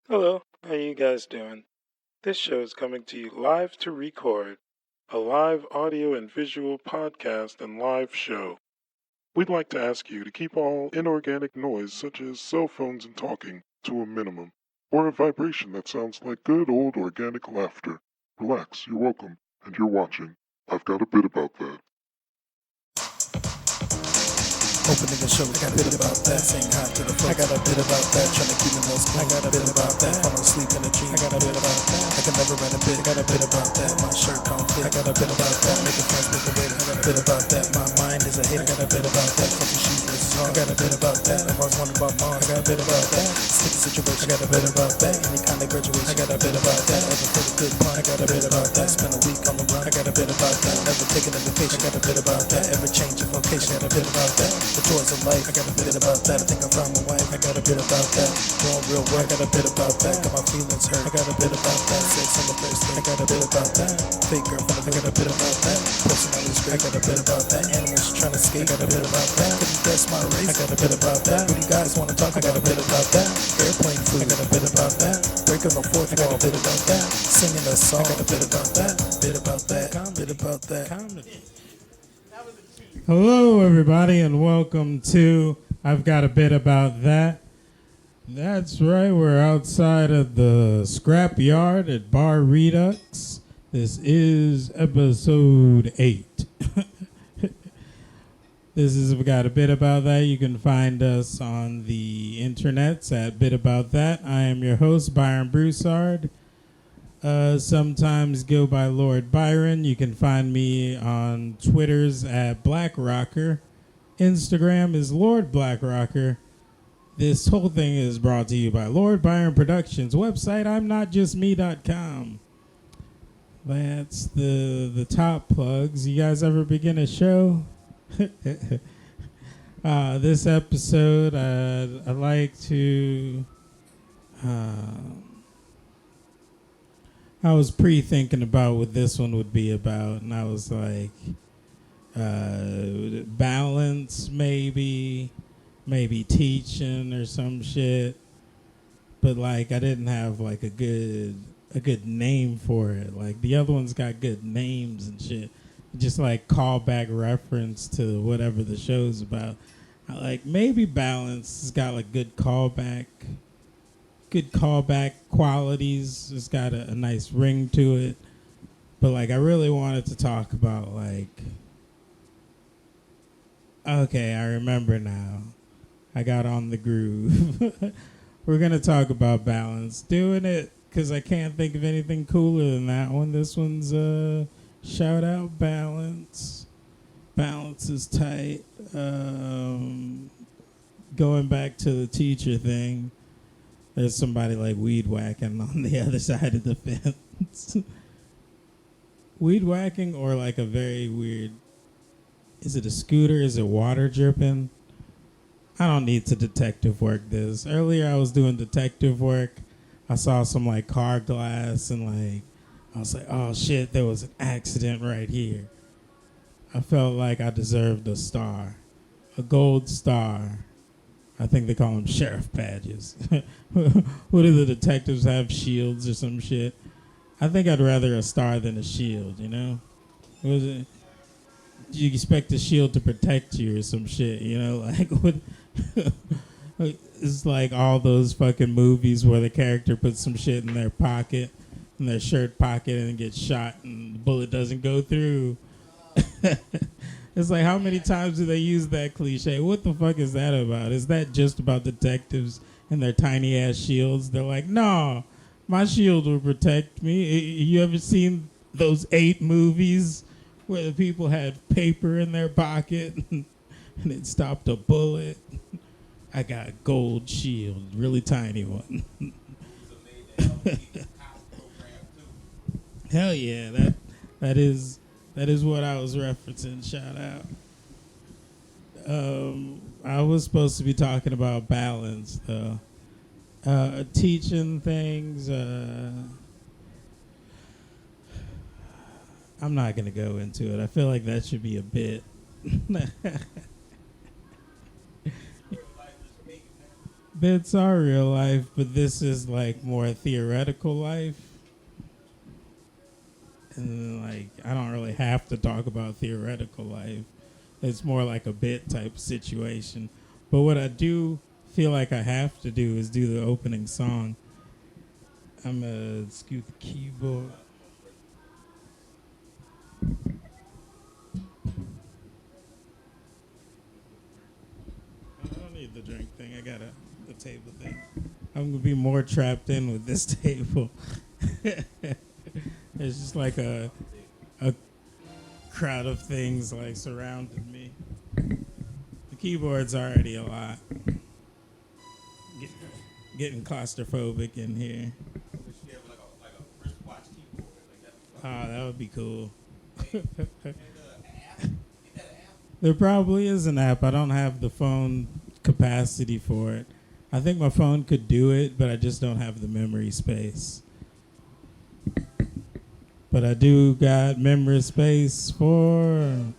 Hello, how you guys doing? This show is coming to you live to record, a live audio and visual podcast and live show. We'd like to ask you to keep all inorganic noise such as cell phones and talking to a minimum, or a vibration that sounds like good old organic laughter. Relax, you're welcome, and you're watching. I've got a bit about that. Opening the show, I got a bit about that. Saying hi to the folks, I got a bit about that. Trying to keep the nose clean, I got a bit about that. Falling asleep in a dream, I got a bit about that. I can never write a bit, I got a bit about that. My shirt don't fit, I got a bit about that. Making friends with the weight, I got a bit about that. My mind is a hit, I got a bit about that. Fucking shoes, this is hard, I got a bit about that. I've always wondered about mom, I got a bit about that. Sticky situation, I got a bit about that. Any kind of graduation, I got a bit about that. Ever put a good pun, I got a bit about that. Spend a week on the run, I got a bit about that. Never taken a vacation, I got a bit about that. Ever change of location, I got a bit about that. The joys of life, I got a bit about that. I think I found my wife, I got a bit about that. Doing real work, I got a bit about that. Got my feelings hurt, I got a bit about that. Sex on the first day, I got a bit about that. Fake girlfriend, I got a bit about that. Personality's great, I got a bit about that. Animals trying to escape, I got a bit about that. Couldn't guess my race, I got a bit about that. Who do you guys wanna talk, I got a bit about that. Airplane food, I got a bit about that. Breaking the fourth wall, I got a bit about that. Singing a song, I got a bit about that. Bit about that, bit about that. Hello, everybody, and welcome to I've Got a Bit About That. That's right, we're outside of the scrap yard at Bar Redux. This is episode 8. This is I've Got a Bit About That. You can find us on the internets at Bit About That. I am your host, Byron Broussard. Sometimes go by Lord Byron. You can find me on Twitters at Black Rocker. Instagram is Lord Black Rocker. This whole thing is brought to you by Lord Byron Productions. Website, I'mNotJustMe.com. That's the top plugs. You guys ever begin a show? This episode, I'd like to... I was pre-thinking about what this one would be about, and I was like, balance, maybe teaching or some shit. But like, I didn't have like a good name for it. Like the other ones got good names and shit, just like callback reference to whatever the show's about. I like maybe balance has got like good callback qualities. It's got a nice ring to it. But like I really wanted to talk about like, okay, I remember now. I got on the groove. We're going to talk about balance. Doing it because I can't think of anything cooler than that one. This one's shout out balance. Balance is tight. Going back to the teacher thing. There's somebody like weed whacking on the other side of the fence. Weed whacking or like a very weird, is it a scooter? Is it water dripping? I don't need to detective work this. Earlier I was doing detective work. I saw some like car glass and like, I was like, oh shit, there was an accident right here. I felt like I deserved a star, a gold star. I think they call them sheriff badges. What do the detectives have, shields or some shit? I think I'd rather a star than a shield, you know? Was it? You expect a shield to protect you or some shit, you know? Like, what? It's like all those fucking movies where the character puts some shit in their pocket, in their shirt pocket, and gets shot and the bullet doesn't go through. It's like, how many times do they use that cliche? What the fuck is that about? Is that just about detectives and their tiny ass shields? They're like, no, my shield will protect me. You ever seen those 8 movies where the people had paper in their pocket and it stopped a bullet? I got a gold shield, really tiny one. Hell yeah, that is what I was referencing. Shout out. I was supposed to be talking about balance, though. Teaching things. I'm not going to go into it. I feel like that should be a bit. bits are real life, but this is like more theoretical life. And like, I don't really have to talk about theoretical life. It's more like a bit type situation. But what I do feel like I have to do is do the opening song. I'm gonna scoot the keyboard. I don't need the drink thing. I got the table thing. I'm gonna be more trapped in with this table. It's just like a crowd of things like surrounded me. The keyboard's already a lot. Getting claustrophobic in here. Oh, that would be cool. There probably is an app. I don't have the phone capacity for it. I think my phone could do it, but I just don't have the memory space. But I do got memory space for...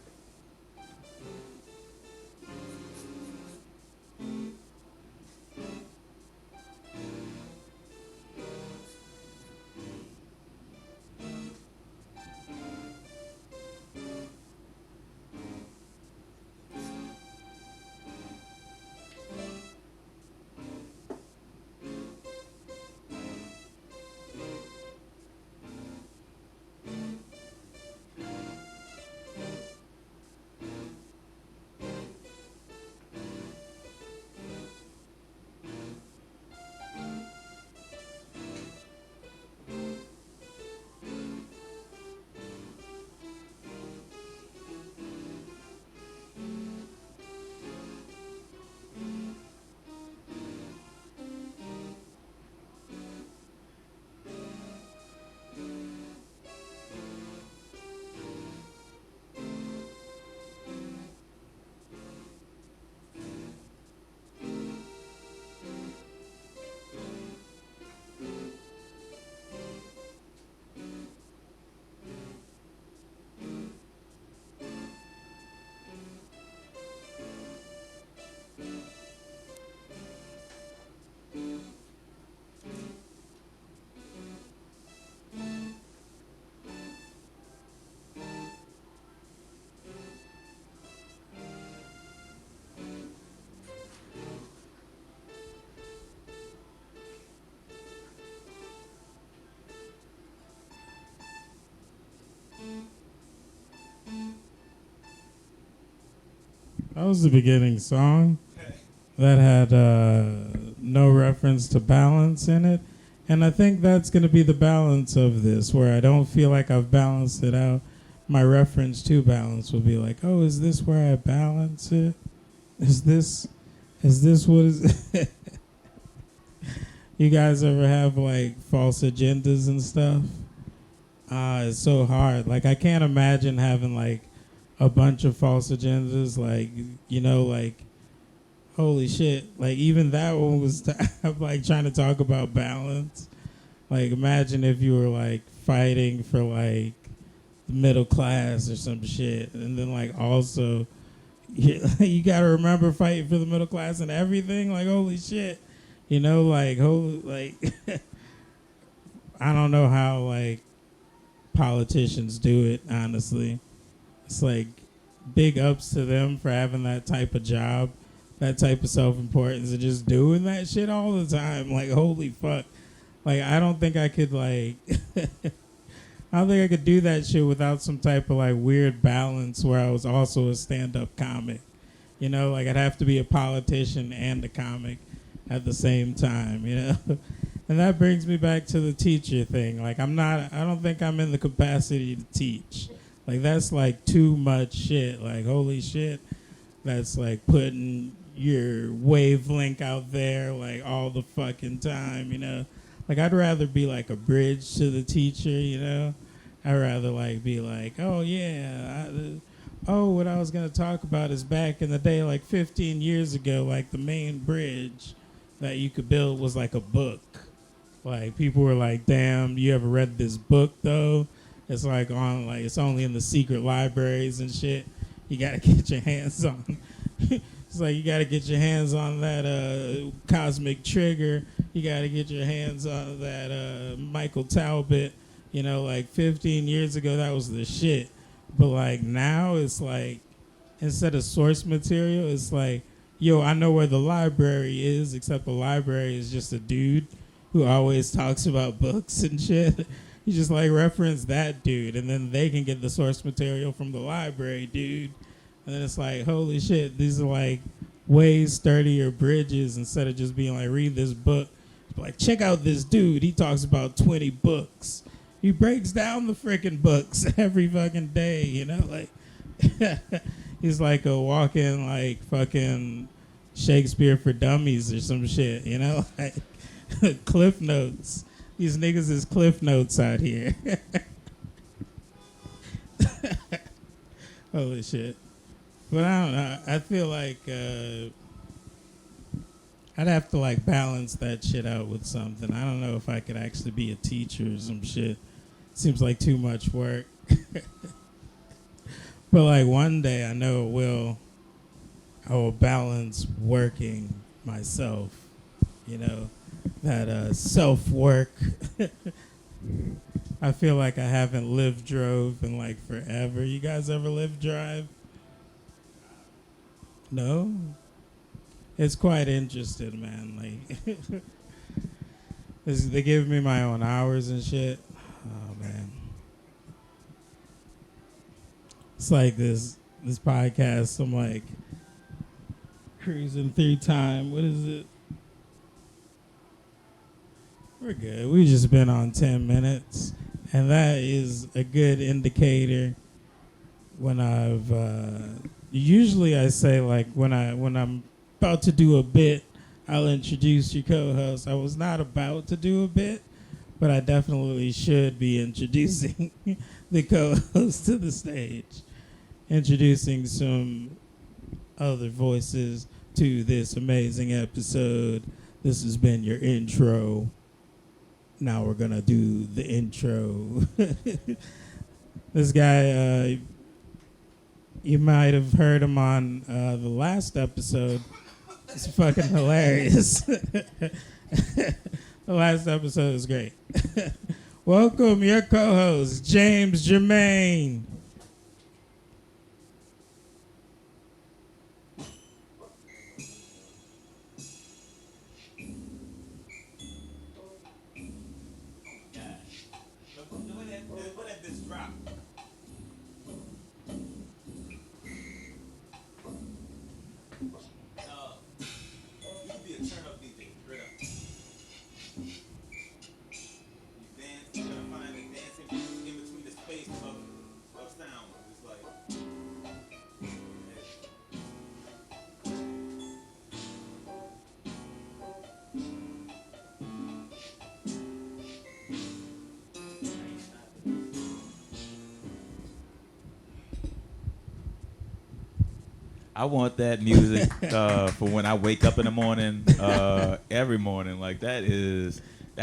That was the beginning song that had no reference to balance in it. And I think that's going to be the balance of this, where I don't feel like I've balanced it out. My reference to balance will be like, oh, is this where I balance it? Is this what is... You guys ever have like false agendas and stuff? It's so hard. Like, I can't imagine having like a bunch of false agendas, like, you know, like, holy shit. Like, even that one was like trying to talk about balance. Like, imagine if you were like fighting for like the middle class or some shit, and then like also you gotta remember fighting for the middle class and everything. Like, holy shit, you know, like, holy, like I don't know how like politicians do it, honestly. It's like big ups to them for having that type of job, that type of self-importance, and just doing that shit all the time. Like, holy fuck. Like, I don't think I could like I don't think I could do that shit without some type of like weird balance where I was also a stand-up comic. You know, like, I'd have to be a politician and a comic at the same time, you know? And that brings me back to the teacher thing. Like, I don't think I'm in the capacity to teach. Like, that's like too much shit. Like, holy shit. That's like putting your wavelength out there like all the fucking time, you know? Like, I'd rather be like a bridge to the teacher, you know? I'd rather like be like, oh yeah, what I was gonna talk about is back in the day, like 15 years ago, like the main bridge that you could build was like a book. Like, people were like, damn, you ever read this book though? It's like on, like, it's only in the secret libraries and shit. You gotta get your hands on. It's like you got to get your hands on that Cosmic Trigger. You got to get your hands on that Michael Talbot. You know, like 15 years ago, that was the shit. But like now, it's like instead of source material, it's like, yo, I know where the library is, except the library is just a dude who always talks about books and shit. You just like reference that dude, and then they can get the source material from the library dude. And then it's like, holy shit, these are like way sturdier bridges instead of just being like, read this book. Like, check out this dude. He talks about 20 books. He breaks down the freaking books every fucking day, you know? Like, he's like a walking, like, fucking Shakespeare for dummies or some shit, you know? Like, Cliff Notes. These niggas is Cliff Notes out here. Holy shit. But I don't know. I feel like I'd have to like balance that shit out with something. I don't know if I could actually be a teacher or some shit. Seems like too much work. But like one day I know I will balance working myself, you know, that self-work. I feel like I haven't lived drove in like forever. You guys ever live drive? No? It's quite interesting, man. Like, they give me my own hours and shit. Oh, man. It's like this podcast, I'm like cruising through time. What is it? We're good. We've just been on 10 minutes. And that is a good indicator when usually I say like when I'm about to do a bit, I'll introduce your co-host. I was not about to do a bit, but I definitely should be introducing the co-host to the stage. Introducing some other voices to this amazing episode. This has been your intro. Now we're going to do the intro. This guy, you might have heard him on the last episode. It's fucking hilarious. The last episode is great. Welcome your co-host, James Germain. I want that music for when I wake up in the morning, every morning. Like that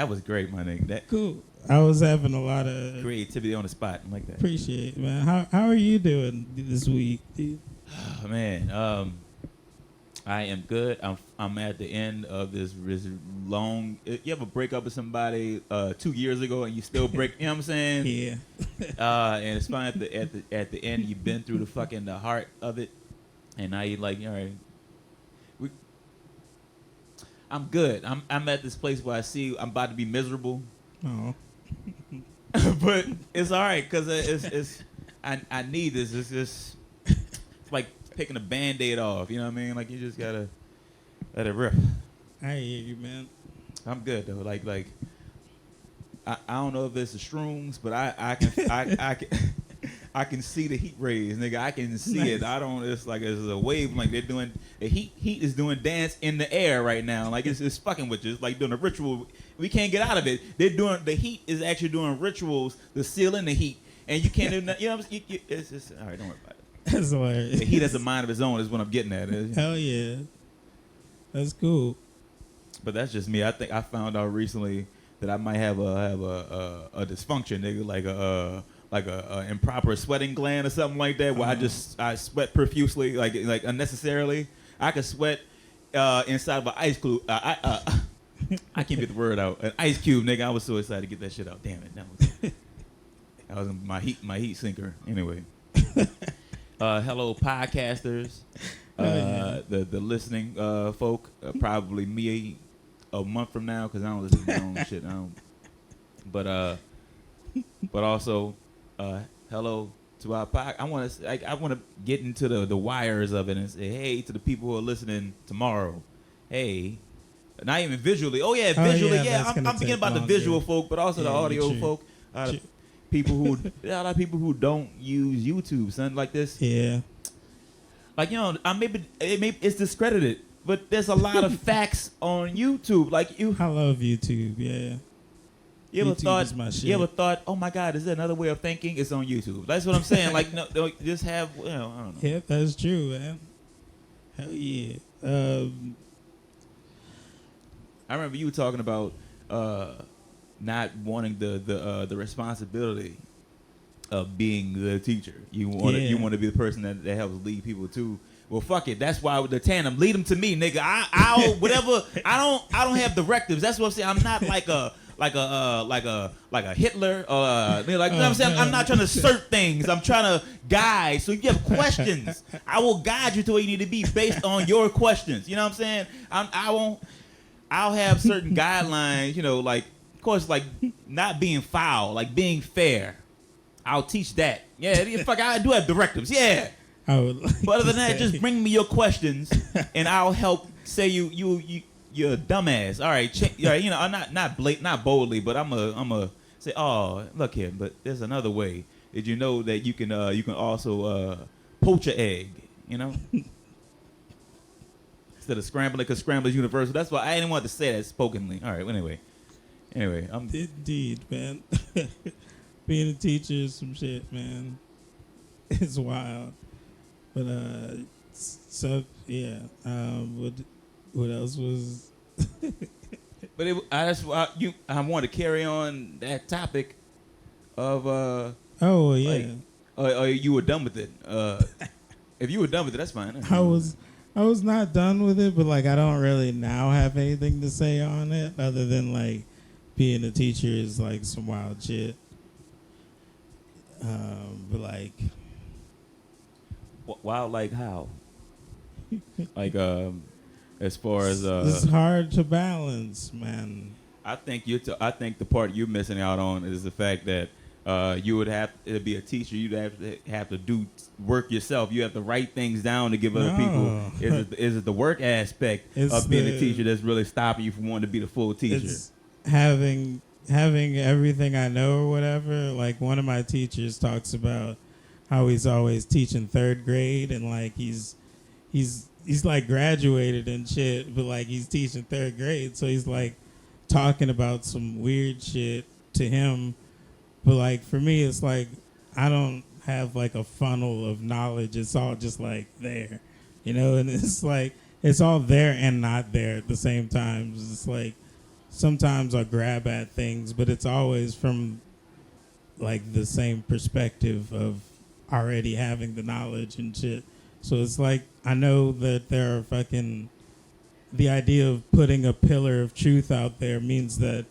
was great, my nigga. That cool. I was having a lot of creativity on the spot. I like that. Appreciate it, man. How are you doing this week, dude? Oh, man, I am good. I'm at the end of this long. You ever break up with somebody 2 years ago and you still break? You know what I'm saying? Yeah. And it's fine at the end. You've been through the heart of it. And now you're like, all right, I'm good. I'm at this place where I'm about to be miserable. Oh. But it's all right because I need this. It's like picking a Band-Aid off. You know what I mean? Like you just gotta let it rip. I hear you, man. I'm good though. Like I don't know if it's the shrooms, but I can see the heat rays, nigga. I can see Nice. it. It's like it's a wave. Like they're doing the heat is doing dance in the air right now. Like it's fucking with you. It's like doing a ritual. We can't get out of it. The heat is actually doing rituals to seal in the heat, and you can't do nothing. You know what I'm saying? It's just all right. Don't worry about it. That's hilarious. The heat has a mind of its own. Is what I'm getting at. Hell yeah. That's cool. But that's just me. I think I found out recently that I might have a dysfunction, nigga, like a improper sweating gland or something like that, where I sweat profusely, like unnecessarily. I could sweat inside of an ice cube. I can't get the word out. An ice cube, nigga. I was so excited to get that shit out. Damn it. That was my heat sinker. Anyway. Hello, podcasters. The listening folk. Probably me a month from now because I don't listen to my own shit. But also, hello to our podcast. I want to get into the wires of it and say, hey, to the people who are listening tomorrow. Hey, not even visually. Oh yeah, visually. I'm thinking about the visual folk, but also the audio folk. A lot of people who don't use YouTube, something like this. Yeah. Like, you know, maybe it's discredited, but there's a lot of facts on YouTube. Like I love YouTube. Yeah. You ever thought, oh my God, is there another way of thinking? It's on YouTube. That's what I'm saying. Like, no, just have, I don't know. Yeah, that's true, man. Hell yeah. I remember you talking about not wanting the responsibility of being the teacher. You want to be the person that helps lead people too. Well, fuck it. That's why with the tandem, lead them to me, nigga. I'll whatever. I don't have directives. That's what I'm saying. I'm not like a Hitler. You know what I'm saying? I'm not trying to assert things. I'm trying to guide. So if you have questions, I will guide you to where you need to be based on your questions. You know what I'm saying? I'll have certain guidelines. You know, like of course, like not being foul, like being fair. I'll teach that. Yeah, fuck. I do have directives. Yeah. But other than that, just bring me your questions, and I'll help. Say you're a dumbass. All right, you know, I'm not boldly, but I'm a say, oh, look here, but there's another way. Did you know that you can also poach an egg? You know, instead of scrambling, because scrambling is universal. That's why I didn't want to say that spokenly. All right, anyway, I'm indeed, man. Being a teacher is some shit, man. It's wild. But so yeah. What else was? But I want to carry on that topic of Oh yeah. Like, you were done with it. If you were done with it, that's fine. I was not done with it, but like I don't really now have anything to say on it other than like being a teacher is like some wild shit. But like. Wild, like how? Like as far as it's hard to balance, man. I think I think the part you're missing out on is the fact that you would have to be a teacher. You'd have to do work yourself. You have to write things down to give other people. Is it the work aspect of being a teacher that's really stopping you from wanting to be the full teacher? It's having everything I know or whatever. Like one of my teachers talks about how he's always teaching third grade and like he's like graduated and shit, but like he's teaching third grade, so he's like talking about some weird shit to him. But like for me, it's like I don't have like a funnel of knowledge. It's all just like there, you know. And it's like it's all there and not there at the same time. It's like sometimes I grab at things, but it's always from like the same perspective of already having the knowledge and shit. So it's like I know that there are the idea of putting a pillar of truth out there means that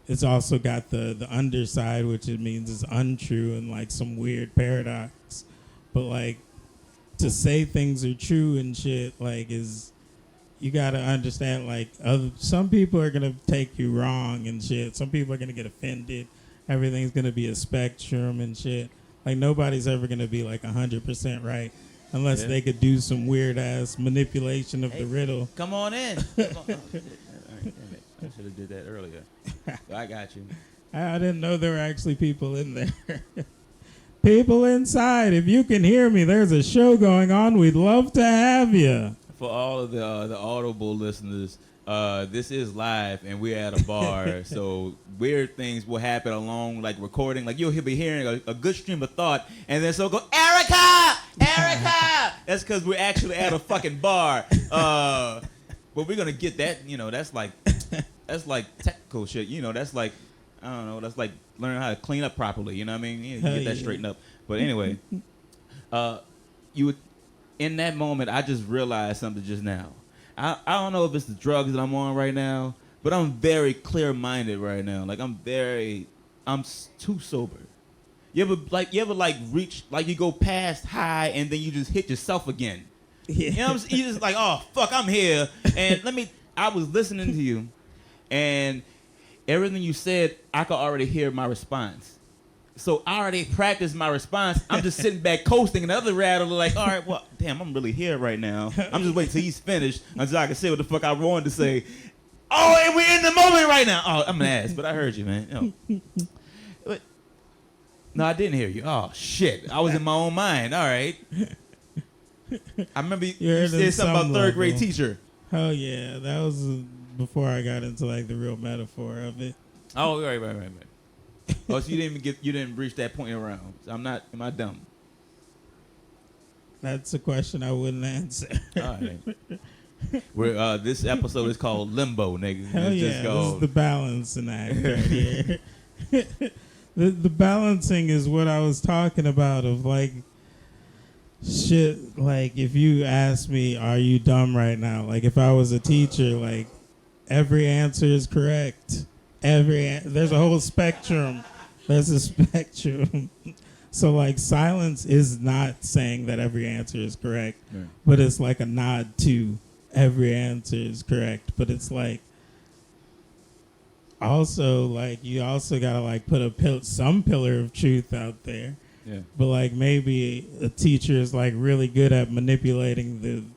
it's also got the underside, which it means is untrue and like some weird paradox. But like to say things are true and shit like is you gotta understand like some people are gonna take you wrong and shit. Some people are gonna get offended. Everything's gonna be a spectrum and shit. Like, nobody's ever going to be, like, 100% right unless they could do some weird-ass manipulation of the riddle. Come on in. Come on. Oh, shit. All right, damn it. I should have did that earlier. I got you. I didn't know there were actually people in there. People inside, if you can hear me, there's a show going on. We'd love to have you. For all of the Audible listeners, this is live and we're at a bar, so weird things will happen along like recording. Like you'll be hearing a good stream of thought, and then so go Erica. That's because we're actually at a fucking bar. But we're gonna get that. You know, that's like technical shit. You know, that's like I don't know. That's like learning how to clean up properly. You know what I mean? You get that straightened up. But anyway, you in that moment, I just realized something just now. I don't know if it's the drugs that I'm on right now, but I'm very clear-minded right now. Like too sober. You ever reach, like you go past high and then you just hit yourself again. Yeah. You know what I'm saying? You just like, oh fuck, I'm here. And I was listening to you, and everything you said, I could already hear my response. So I already practiced my response. I'm just sitting back coasting, and the other rattle like, all right, well, damn, I'm really here right now. I'm just waiting till he's finished until I can say what the fuck I wanted to say. Oh, and we're in the moment right now. Oh, I'm an ass, but I heard you, man. But, no, I didn't hear you. Oh, shit. I was in my own mind. All right. I remember you said something about third grade teacher. Oh, yeah. That was before I got into, like, the real metaphor of it. Oh, right. Oh, so you didn't reach that point around. So am I dumb? That's a question I wouldn't answer. All right. This episode is called Limbo, nigga. Hell yeah, this is the balancing act right here. The balancing is what I was talking about of like shit. Like if you ask me, are you dumb right now? Like if I was a teacher, like every answer is correct. There's a whole spectrum. There's a spectrum. So like silence is not saying that every answer is correct, but it's like a nod to every answer is correct. But it's like also like you also gotta like put some pillar of truth out there. Yeah. But like maybe a teacher is like really good at manipulating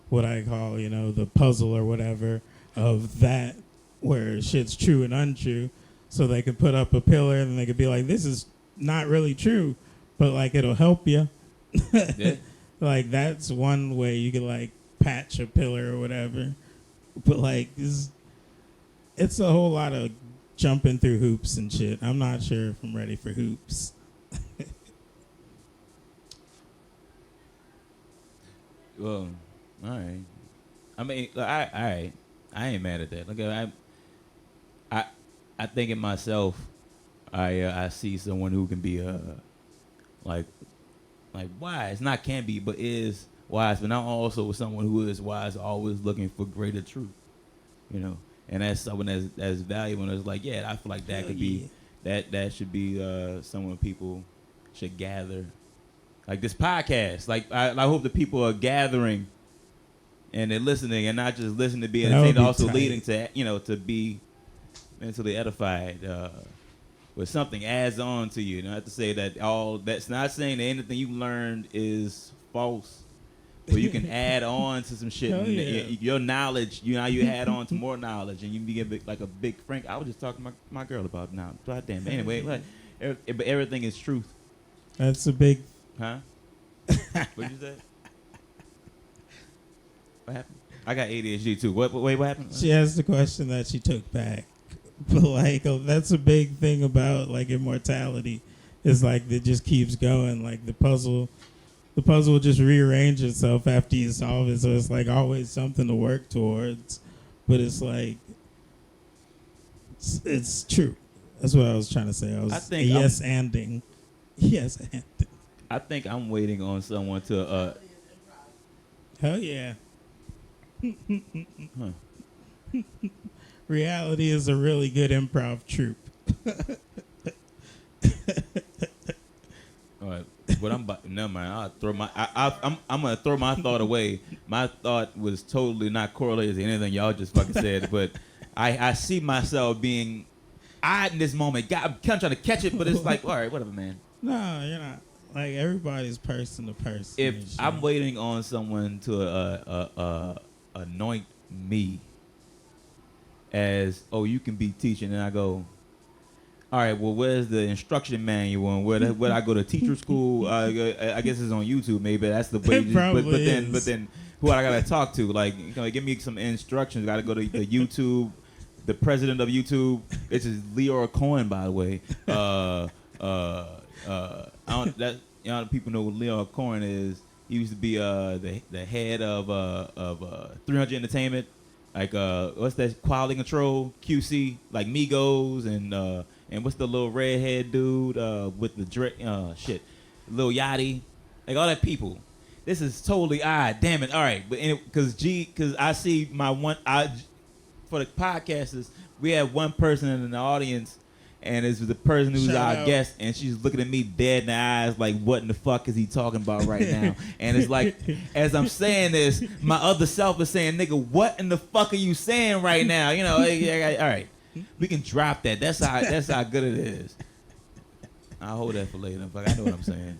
what I call, the puzzle or whatever of that where shit's true and untrue. So they could put up a pillar and they could be like, this is not really true, but like it'll help you. Yeah. Like that's one way you could like patch a pillar or whatever. But like it's a whole lot of jumping through hoops and shit. I'm not sure if I'm ready for hoops. Well, all right. I mean, I ain't mad at that. Look, I think in myself, I see someone who can be like wise. Not can be, but is wise. But now also someone who is wise, always looking for greater truth. And that's someone that's valuable. And it's like, yeah, I feel like that could be that should be someone people should gather. Like this podcast. Like I hope the people are gathering and they're listening and not just listening to be entertained, also tight. Leading to to be mentally edified. But something adds on to you. You don't have to say that that's not saying that anything you learned is false. But you can add on to some shit. Your knowledge, you add on to more knowledge, and you can be like a big Frank. I was just talking to my girl about now. God damn. Anyway, but everything is truth. That's a big. Huh? What'd you say? What happened? I got ADHD too. What happened? She asked the question that she took back. But like that's a big thing about like immortality. Is like it just keeps going. Like the puzzle will just rearrange itself after you solve it. So it's like always something to work towards. But it's like it's true. That's what I was trying to say. Yes-anding. Yes-anding. I think I'm waiting on someone to Hell yeah. Huh. Reality is a really good improv troupe. All right, but never mind. I'll throw I'm gonna throw my thought away. My thought was totally not correlated to anything y'all just fucking said. But I see myself being odd in this moment. I'm kind of trying to catch it, but it's like, all right, whatever, man. No, you're not. Like everybody's person to person. If I'm waiting on someone to anoint me as, you can be teaching, and I go, all right, well, where's the instruction manual? And where I go to teacher school? I guess it's on YouTube. Maybe that's the way. But then, who I gotta talk to? Like, give me some instructions. Got to go to the YouTube. The president of YouTube, which is Leora Cohen, by the way. People know what Leora Cohen is. He used to be the head of 300 Entertainment. Like what's that, quality control, QC, like Migos, and what's the little redhead dude with the Lil Yachty, like all that people. this is totally odd. Damn it. All right, but because I see for the podcasters, we have one person in the audience, and it's the person who's Shout our out. guest, and she's looking at me dead in the eyes, like, what in the fuck is he talking about right now? And it's like, as I'm saying this, my other self is saying, nigga, what in the fuck are you saying right now? You know, all right, we can drop that. That's how good it is. I'll hold that for later. Fuck, I know what I'm saying.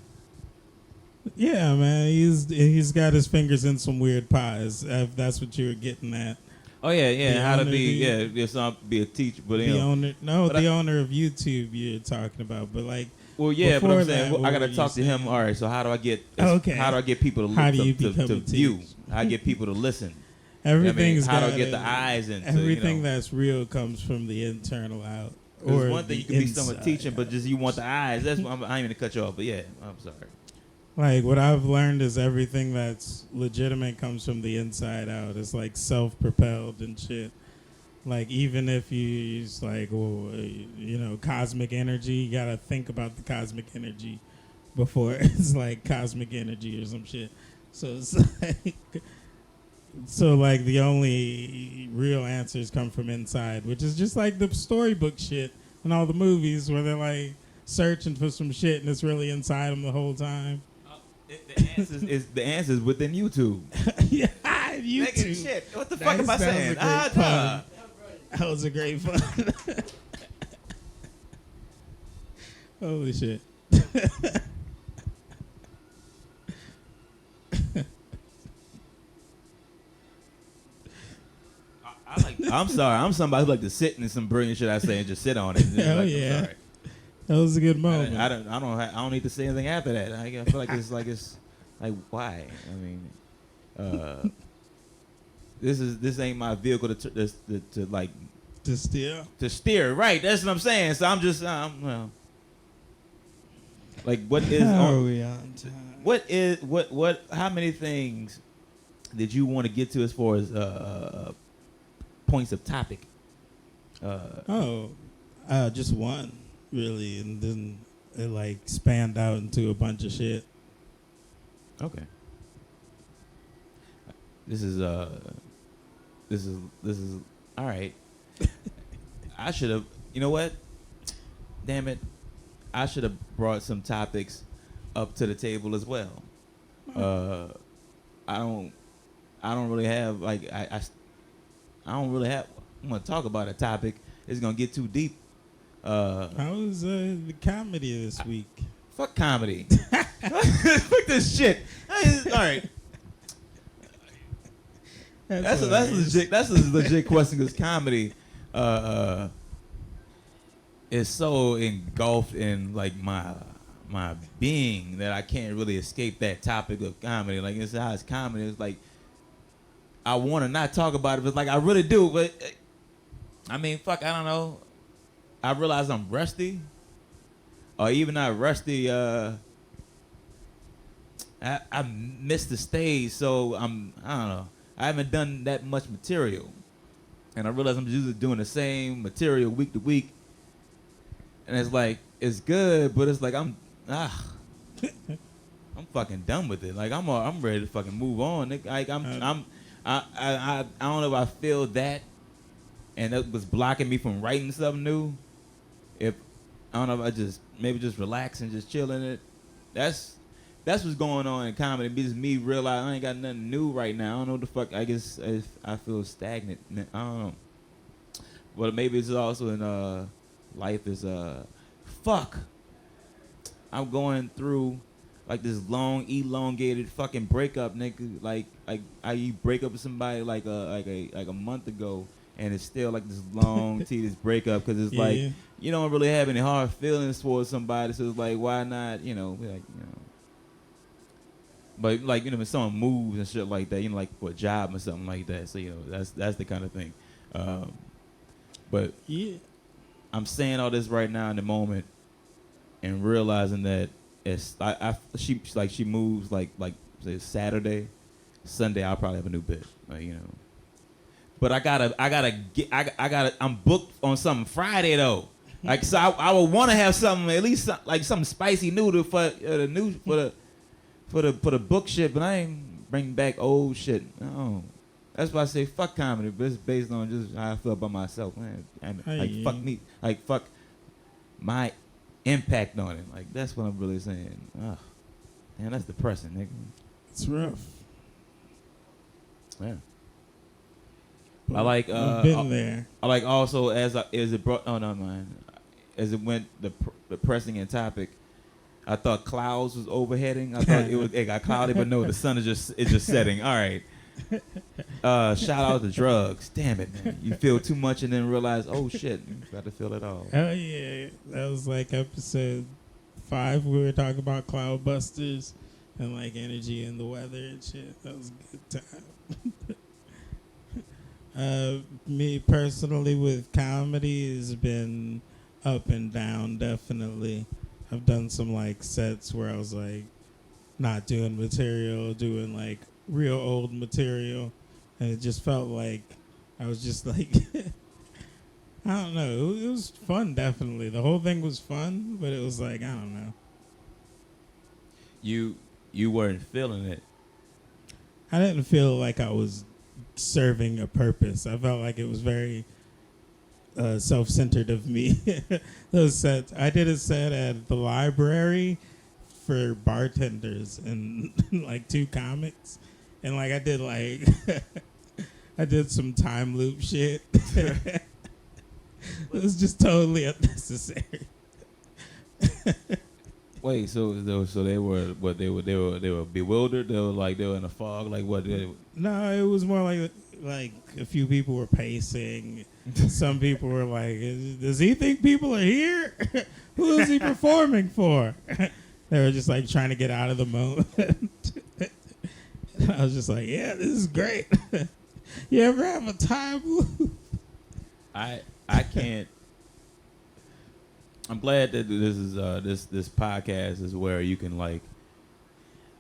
Yeah, man, he's got his fingers in some weird pies. If that's what you were getting at. Oh yeah. The How to owner be of just be a teacher, but The owner, the owner of YouTube you're talking about, but like. Well, yeah, but before I'm saying that, I what gotta were talk to you him. saying? All right, so how do I get? Okay. How do I get people to How do look you to become a view? teacher? How I get people to listen? Everything's how do I gotta- get the eyes into? Everything you know? that's real comes from the internal out. There's Or one thing the you can be someone inside teaching, but out. just you want the eyes. That's what I ain't gonna cut you off, but yeah, I'm sorry. Like what I've learned is everything that's legitimate comes from the inside out. It's like self-propelled and shit. Like even if you use like cosmic energy, you gotta think about the cosmic energy before it's like cosmic energy or some shit. So it's like the only real answers come from inside, which is just like the storybook shit and all the movies where they're like searching for some shit and it's really inside them the whole time. The answers within YouTube. Yeah, Nigga, YouTube. shit. What the fuck am I That was saying? a great pun. That was a great fun. Holy shit. I'm sorry. I'm somebody who like to sit in some brilliant shit I say and just sit on it. Hell I'm yeah. sorry. That was a good moment. I don't need to say anything after that. I feel like it's why? I mean, this ain't my vehicle to To steal. steer. Right? That's what I'm saying. So I'm just well, like what is How are on, we on time? what how many things did you want to get to as far as points of topic? Just one, really, and then it like spanned out into a bunch of shit. Okay. This is all right. I should have. You know what? Damn it! I should have brought some topics up to the table as well. I don't really have like I don't really have. I'm gonna talk about a topic. It's gonna get too deep. How was the comedy this week? Fuck comedy. Fuck this shit. All right. That's a legit question because comedy is so engulfed in like my being that I can't really escape that topic of comedy. Like it's how it's comedy. It's like I want to not talk about it, but like I really do. But I mean, fuck, I don't know. I realize I'm rusty, or even not rusty. I missed the stage, so I don't know. I haven't done that much material, and I realize I'm usually doing the same material week to week, and it's like it's good, but it's like I'm fucking done with it. Like I'm ready to fucking move on. Like I don't know if I feel that, and that was blocking me from writing something new. If I don't know if I just maybe just relax and just chill in it. That's what's going on in comedy. Just me realize I ain't got nothing new right now. I don't know what the fuck. I guess if I feel stagnant. I don't know. But maybe it's also in life is fuck. I'm going through like this long, elongated fucking breakup, nigga. Like I break up with somebody like a month ago, and it's still like this long, tedious breakup because it's like you don't really have any hard feelings towards somebody, so it's like why not, be like. But like when someone moves and shit like that, like for a job or something like that, so that's the kind of thing. But Yeah. I'm saying all this right now in the moment, and realizing that she moves like say Saturday, Sunday I'll probably have a new bit, But I'm booked on something Friday though. Like so I would want to have something at least like something spicy new for the for the book shit, but I ain't bring back old shit. No. That's why I say fuck comedy, but it's based on just how I feel about myself, man. Like fuck me, like fuck my impact on it. Like that's what I'm really saying. Ugh. Man, that's depressing, nigga. It's rough. Yeah. I like I've been there. I like also as it brought as it went the pressing in topic. I thought clouds was overheading. I thought it got cloudy, but no, the sun is just setting. All right. Shout out to drugs. Damn it, man. You feel too much and then realize, oh shit, you got to feel it all. Oh yeah, that was like episode 5. We were talking about cloudbusters and like energy and the weather and shit. That was a good time. Me personally with comedy has been up and down, definitely. I've done some like sets where I was like not doing material, doing like real old material, and it just felt like I was just like I don't know, it was fun. Definitely the whole thing was fun, but it was like I don't know, you weren't feeling it. I didn't feel like I was serving a purpose. I felt like it was very self-centered of me. Those sets, I did a set at the library for bartenders and like 2 comics, and like I did like I did some time loop shit. It was just totally unnecessary. Wait, so they were what they were bewildered. They were in a fog. Like what? No, it was more like a few people were pacing. Some people were like, "Does he think people are here? Who is he performing for?" They were just like trying to get out of the moment. And I was just like, "Yeah, this is great." You ever have a time loop? I can't. I'm glad that this is this podcast is where you can like.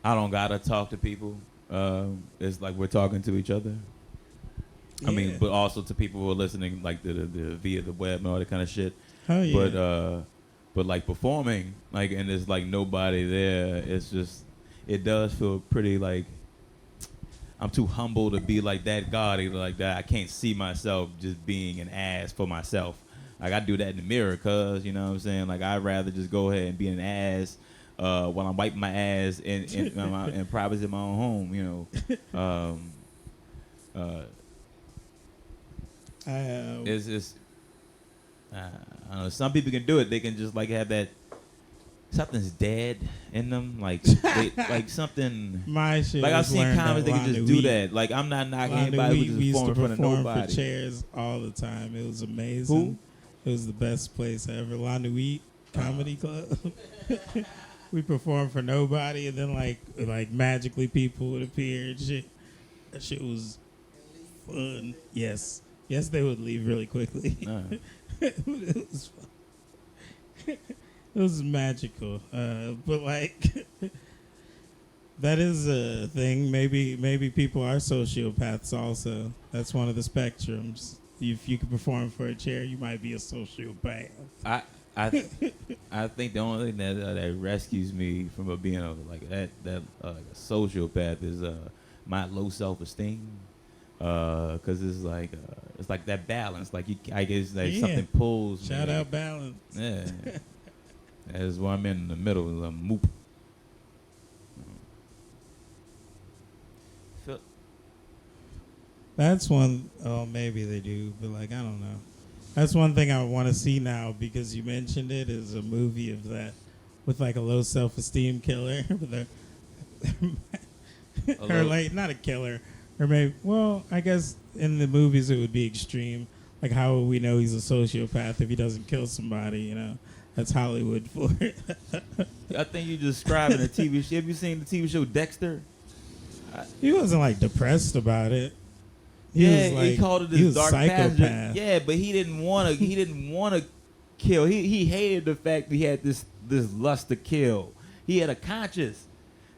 I don't gotta talk to people. It's like we're talking to each other. Yeah. I mean, but also to people who are listening, like the via the web and all that kind of shit. Oh yeah. But like performing, like, and there's like nobody there. It's just, it does feel pretty like. I'm too humble to be like that gaudy like that. I can't see myself just being an ass for myself. Like I do that in the mirror, cause you know what I'm saying. Like I'd rather just go ahead and be an ass while I'm wiping my ass in privacy in my own home. You know. It's I don't know. Some people can do it. They can just like have that something's dead in them, like like something. My shit. Like I've seen comics, they can just do Week. that. Like I'm not knocking Lonnie anybody Week, who we just used to perform in front of perform nobody. for chairs all the time. It was amazing. Who? It was the best place ever. Lonnie Week Comedy Club. We performed for nobody, and then like magically people would appear and shit. That shit was fun. Yes, they would leave really quickly. It was fun. It was magical, but like that is a thing. Maybe people are sociopaths also. That's one of the spectrums. If you can perform for a chair, you might be a sociopath. I think the only thing that rescues me from being like a sociopath is my low self-esteem. Cause it's like that balance. Like I guess like something pulls me. Shout out balance. Yeah. That's why I'm in the middle of a moop. That's one. Oh, maybe they do, but like I don't know. That's one thing I want to see now because you mentioned it is a movie of that with like a low self-esteem killer with or like not a killer or maybe I guess in the movies it would be extreme. Like how would we know he's a sociopath if he doesn't kill somebody? You know, that's Hollywood for it. I think you're describing a TV show. Have you seen the TV show Dexter? He wasn't like depressed about it. He called it this dark psychopath. Yeah, but he didn't want to. He didn't want to kill. He hated the fact that he had this lust to kill. He had a conscience,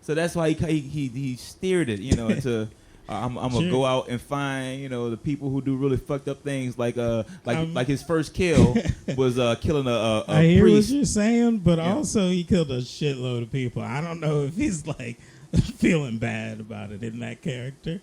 so that's why he steered it. You know, into I'm gonna go out and find the people who do really fucked up things. Like his first kill was killing a I hear priest. what you're saying, but also he killed a shitload of people. I don't know if he's like feeling bad about it in that character.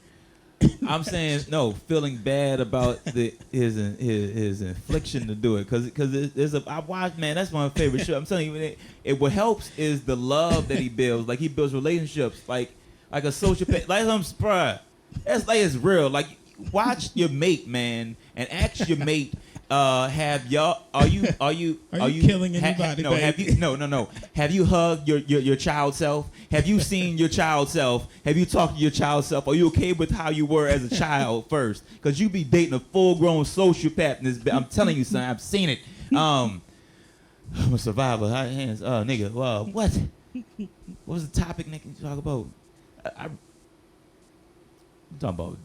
I'm saying no, feeling bad about his infliction to do it because there's a I watch, man, that's my favorite show. I'm telling you, what helps is the love that he builds. Like he builds relationships, like a sociopath. Like I'm surprised. That's like it's real. Like watch your mate, man, and ask your mate. Have y'all? Are you killing anybody? No, have you? No. Have you hugged your child self? Have you seen your child self? Have you talked to your child self? Are you okay with how you were as a child first? Because you be dating a full-grown sociopath. In this, I'm telling you, son, I've seen it. I'm a survivor. Hands, nigga. What? What was the topic, nigga? You talk about? I'm talking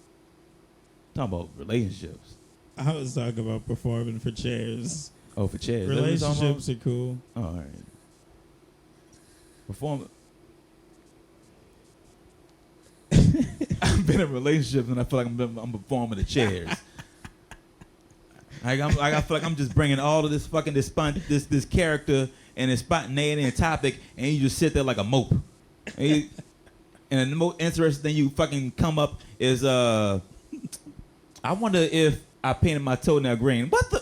about relationships. I was talking about performing for chairs. Oh, for chairs. Relationships are cool. Oh, all right. Perform. I've been in relationships and I feel like I'm performing the chairs. I feel like I'm just bringing all of this fucking this character and this spontaneity and topic, and you just sit there like a mope. And the most interesting thing you fucking come up is I wonder if I painted my toenail green. What the?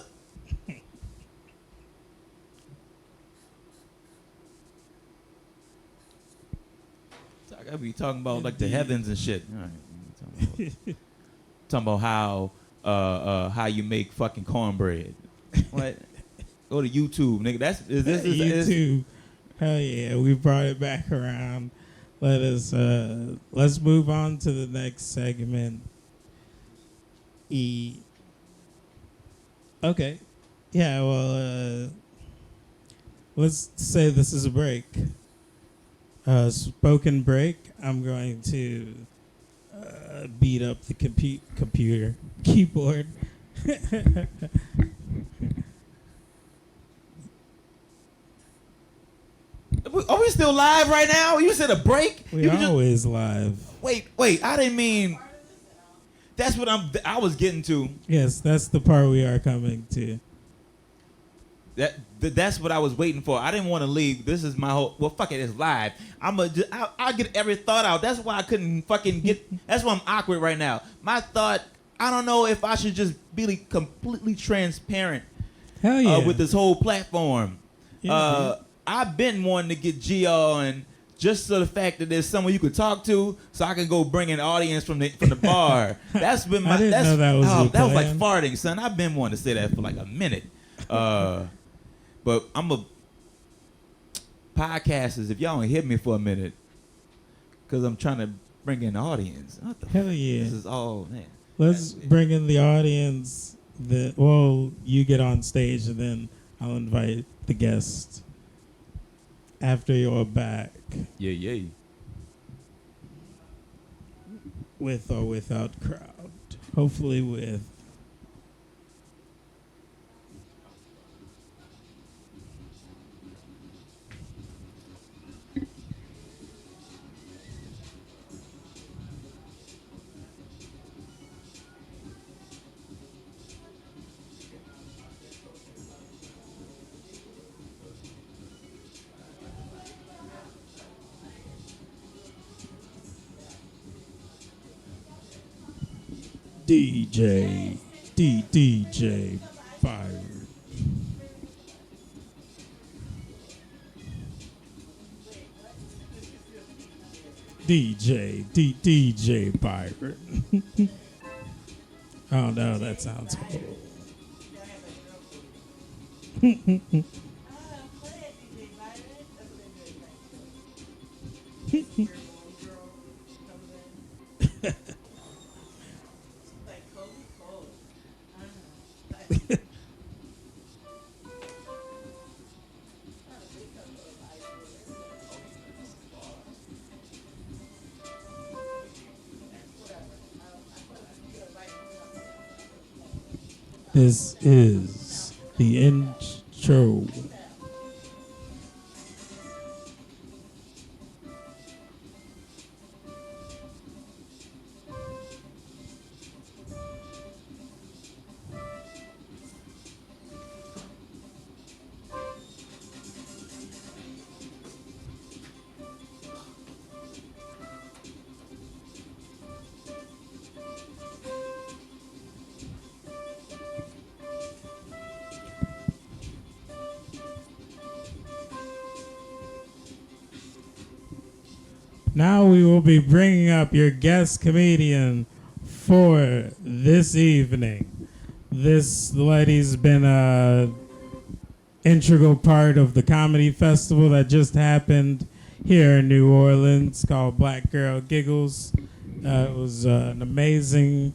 I gotta be talking about like the heavens and shit. All right. Talking about how you make fucking cornbread. What? Go to YouTube, nigga. Is YouTube. Hell yeah, we brought it back around. Let's move on to the next segment. Okay. Yeah, well, let's say this is a break. Spoken break. I'm going to beat up the computer keyboard. Are we still live right now? You said a break? We always live. Wait, I didn't mean... That's what I was getting to. Yes, that's the part we are coming to. That's what I was waiting for. I didn't want to leave. This is my whole... Well, fuck it, it's live. I'll get every thought out. That's why I couldn't fucking get... That's why I'm awkward right now. My thought, I don't know if I should just be completely transparent. Hell yeah. With this whole platform. Yeah, I've been wanting to get G on just so the fact that there's someone you could talk to, so I can go bring an audience from the bar. That's been my. I didn't know that was your that was like plan. farting, son. I've been wanting to say that for like a minute. But I'm a podcasters. If y'all don't hit me for a minute, because I'm trying to bring in the audience. What the Hell yeah. This is all man. Let's bring in the audience. You get on stage and then I'll invite the guest after you're back. Yeah. With or without crowd. Hopefully with. DJ Byron. DJ Byron. Oh no, that sounds cool. This is the intro. Now we will be bringing up your guest comedian for this evening. This lady's been a integral part of the comedy festival that just happened here in New Orleans called Black Girl Giggles. It was an amazing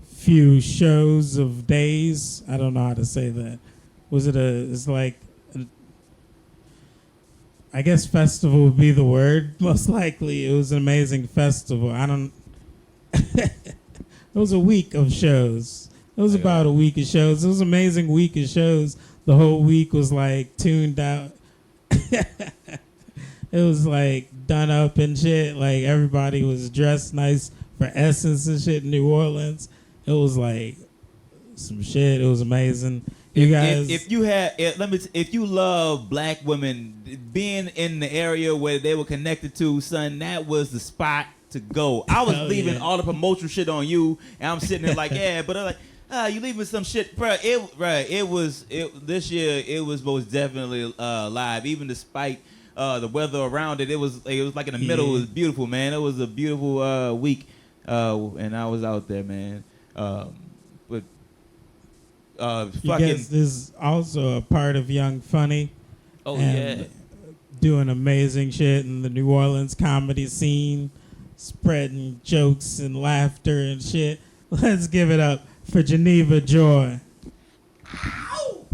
few shows of days. I don't know how to say that. It's like, I guess festival would be the word, most likely. It was an amazing festival. It was a week of shows. It was about a week of shows. It was an amazing week of shows. The whole week was like tuned out. It was like done up and shit. Like everybody was dressed nice for Essence and shit in New Orleans. It was like some shit. It was amazing. You guys, if you love black women, being in the area where they were connected to, son, that was the spot to go. I was leaving all the promotional shit on you, and I'm sitting there like, yeah, but I'm like, you leaving some shit, bro. This year it was most definitely live, even despite the weather around it. It was like in the middle. It was beautiful, man. It was a beautiful week, and I was out there, man. You guys is also a part of Young Funny. Oh yeah, doing amazing shit in the New Orleans comedy scene, spreading jokes and laughter and shit. Let's give it up for Geneva Joy. Ow!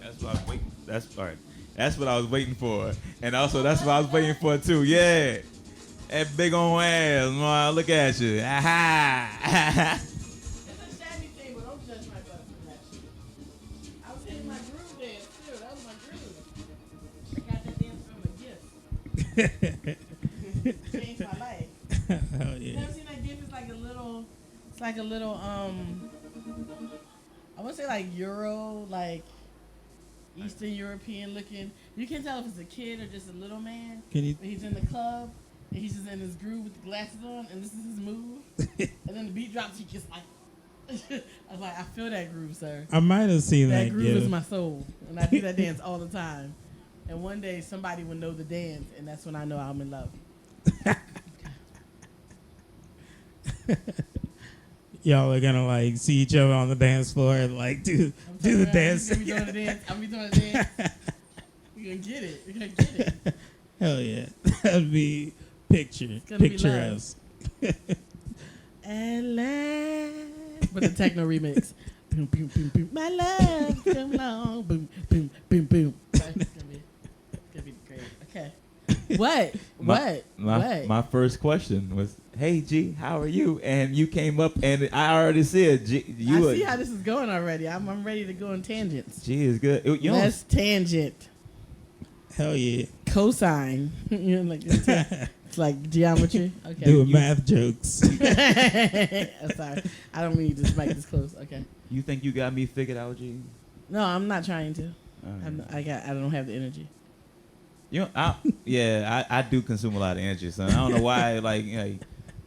That's what I was waiting. That's all right. That's what I was waiting for, and also that's what I was waiting for too. Yeah, that big old ass. Man, look at you. Aha. It's a shabby thing, but don't judge my butt for that shit. I was hitting my groove dance too. That was my groove. I got that dance from a gift. Changed my life. Hell You yeah. never seen that gift? It's like a little, I want to say like Euro, like Eastern European looking. You can't tell if it's a kid or just a little man. Can you? But he's in the club and he's just in his groove with the glasses on, and this is his move. And then the beat drops, he just like, I was like, I feel that groove, sir. I might have seen that. That groove gift. is my soul, and I do that dance all the time. And one day somebody will know the dance, and that's when I know I'm in love. Y'all are gonna like see each other on the dance floor and like do the dance. I'm gonna be doing the dance. We're gonna get it. We're gonna get it. Hell yeah, that'd be gonna be picturesque. And but the techno remix. Boom, boom, boom, boom. My love, come along. Boom, boom, boom, boom. It's gonna be great. Okay. What? My first question was, "Hey G, how are you?" And you came up, and I already said, "G, I see how this is going already. I'm ready to go on tangents. G is good." Let's tangent. Hell yeah. Cosine. You know, like it's like geometry. Okay. Doing math jokes. I'm sorry. I don't mean to just make this close. Okay. You think you got me figured out, G? No, I'm not trying to. Right. I don't have the energy. You know, I do consume a lot of energy, son. I don't know why, like,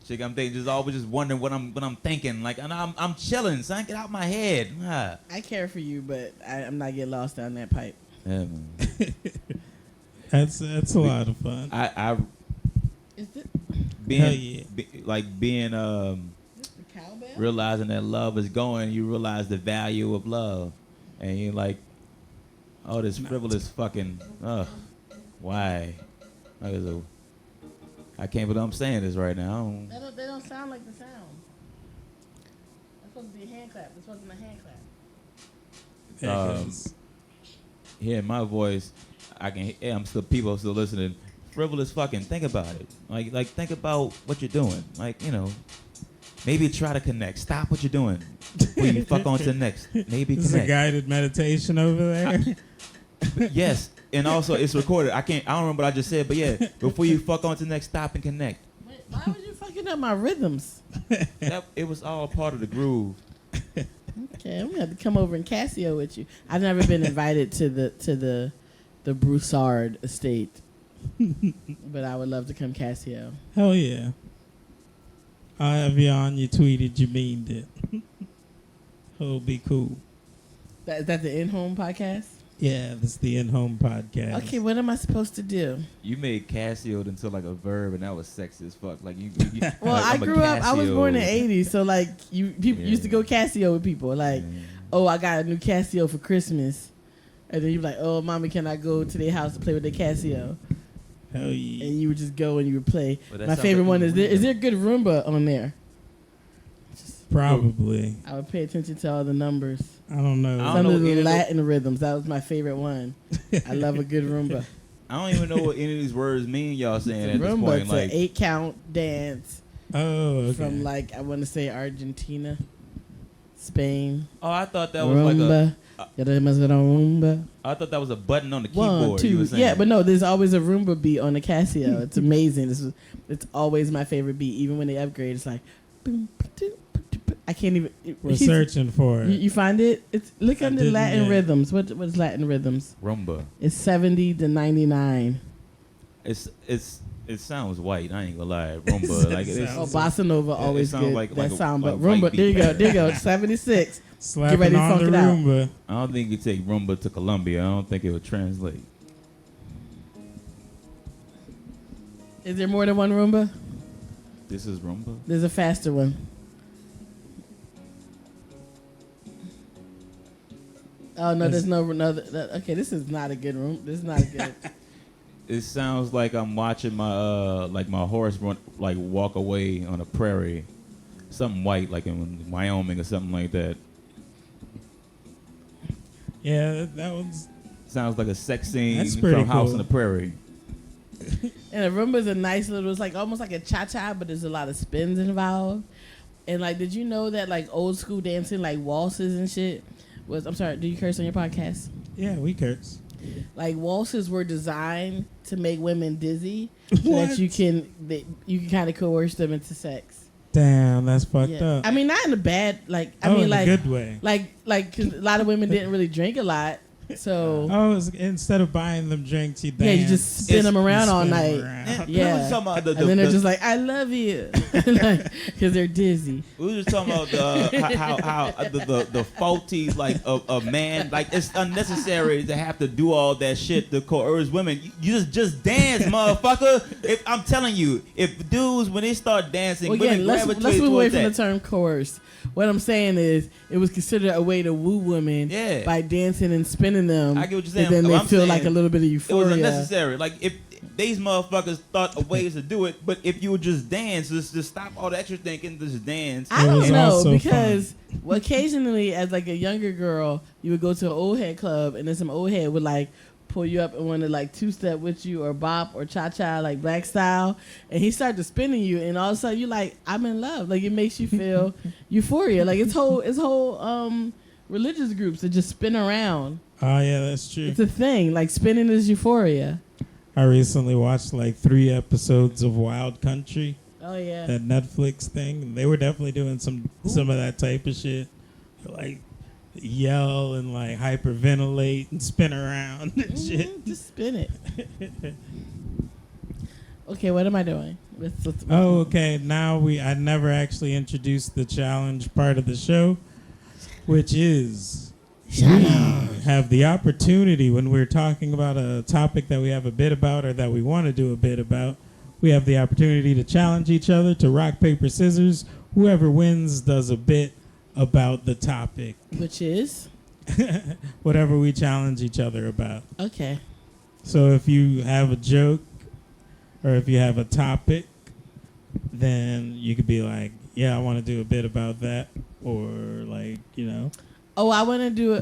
chick, I'm thinking, just always just wondering what I'm thinking. Like, and I'm chilling, son. Get out my head. I care for you, but I'm not getting lost down that pipe. Yeah, man. That's a lot of fun. I Is it Hell yeah. being the cowbell? realizing that love is going, you realize the value of love, and you're like, oh, this frivolous fucking, why? I can't believe I'm saying this right now. They don't sound like the sound. That's supposed to be a hand clap. This wasn't a hand clap. Hearing my voice, I can. I'm still people still listening. Frivolous fucking. Think about it. Like think about what you're doing. Like, you know, maybe try to connect. Stop what you're doing before you fuck on to the next. Maybe This is connect. a guided meditation over there. Yes, and also it's recorded. I don't remember what I just said, but yeah, before you fuck on to the next, stop and connect. Wait, why was you fucking up my rhythms? It was all part of the groove. Okay, I'm gonna have to come over and Casio with you. I've never been invited to the Broussard estate, but I would love to come Casio. Hell yeah. I'll have you on. You tweeted. You meaned it. It'll be cool. Is that the In-Home podcast? Yeah, this is the In-Home podcast. Okay, what am I supposed to do? You made Casio into like a verb, and that was sexy as fuck. Like you. Well, like, I I'm a grew up. I was born in the Casio. '80s, so like people used to go Casio with people. Like, oh, I got a new Casio for Christmas, and then you're like, oh, mommy, can I go to their house to play with their Casio? Hell yeah. And you would just go and you would play. But that My sounds favorite like one you is there a good Roomba on there? Probably. I would pay attention to all the numbers. I don't know. I don't Some know of the any of the- Latin rhythms. That was my favorite one. I love a good Roomba. I don't even know what any of these words mean. Y'all saying at this Roomba, point, it's like an 8-count dance Oh, okay. from like I want to say Argentina, Spain. oh, I thought that was like a. Roomba. Roomba. I thought that was a button on the 1, keyboard. You 2. were saying. Yeah, but no, there's always a Roomba beat on the Casio. It's amazing. It's always my favorite beat. Even when they upgrade, it's like. Boom, ba-doo, ba-doo, ba- I can't even. We're searching for it. You find it? It's look I under didn't Latin yet. rhythms. What is Latin rhythms? Rumba. It's 70 to 99. It sounds white. I ain't gonna lie. Rumba. Like it's, Oh, bossa nova it always sounds good. like That a- sound, like but white Roomba. beat There you go. pattern. There you go. 76. Slapping ready to on funk the it out. Roomba. I don't think you take rumba to Colombia. I don't think it would translate. Is there more than one Roomba? This is rumba. There's a faster one. Oh no, there's no another. Okay, this is not a good room. This is not a good. It sounds like I'm watching my my horse run like walk away on a prairie, something white like in Wyoming or something like that. Yeah, that one's. Sounds like a sex scene That's pretty from House cool. on the Prairie. And a Roomba's a nice little. It's like almost like a cha-cha, but there's a lot of spins involved. And like, did you know that like old school dancing, like waltzes and shit, was? I'm sorry. Do you curse on your podcast? Yeah, we curse. Like waltzes were designed to make women dizzy, so What? that you can kind of coerce them into sex. Damn, that's fucked Yeah. up. I mean, not in a bad like. I oh, mean, in like a good way. like 'cause a lot of women didn't really drink a lot, so Oh, instead of buying them drinks, you dance. yeah, you just spin them around all spin 'em night. around. Yeah. We was talking about And then they're just like, "I love you," because they're dizzy. we were just talking about how the faulty like a man, like it's unnecessary to have to do all that shit to coerce women. You just dance, motherfucker. I'm telling you, if dudes when they start dancing, Well, women again, let's gravitate move away towards from that. the term coerce. What I'm saying is, it was considered a way to woo women Yeah. by dancing and spinning them. I get what you're saying. And then they What I'm feel saying, like a little bit of It was euphoria. unnecessary. Like if these motherfuckers thought of ways to do it, but if you would just dance, just stop all the extra thinking, just dance. I It don't was know also because occasionally, as like a younger girl, you would go to an old head club, and then some old head would like pull you up and want to like two-step with you or bop or cha-cha like black style, and he started spinning you, and all of a sudden you like, I'm in love. Like it makes you feel euphoria. Like it's whole religious groups that just spin around. Oh yeah, that's true. It's a thing. Like spinning is euphoria. I recently watched like 3 episodes of Wild Country, Oh yeah. that Netflix thing. And they were definitely doing some of that type of shit, like yell and like hyperventilate and spin around and shit. Mhm, just spin it. Okay, what am I doing? Let's Oh, okay. Now I never actually introduced the challenge part of the show, which is we have the opportunity when we're talking about a topic that we have a bit about or that we want to do a bit about. We have the opportunity to challenge each other to rock, paper, scissors. Whoever wins does a bit about the topic, which is whatever we challenge each other about. okay. So if you have a joke or if you have a topic, then you could be like, yeah, I want to do a bit about that. Or like, you know. Oh, I want to do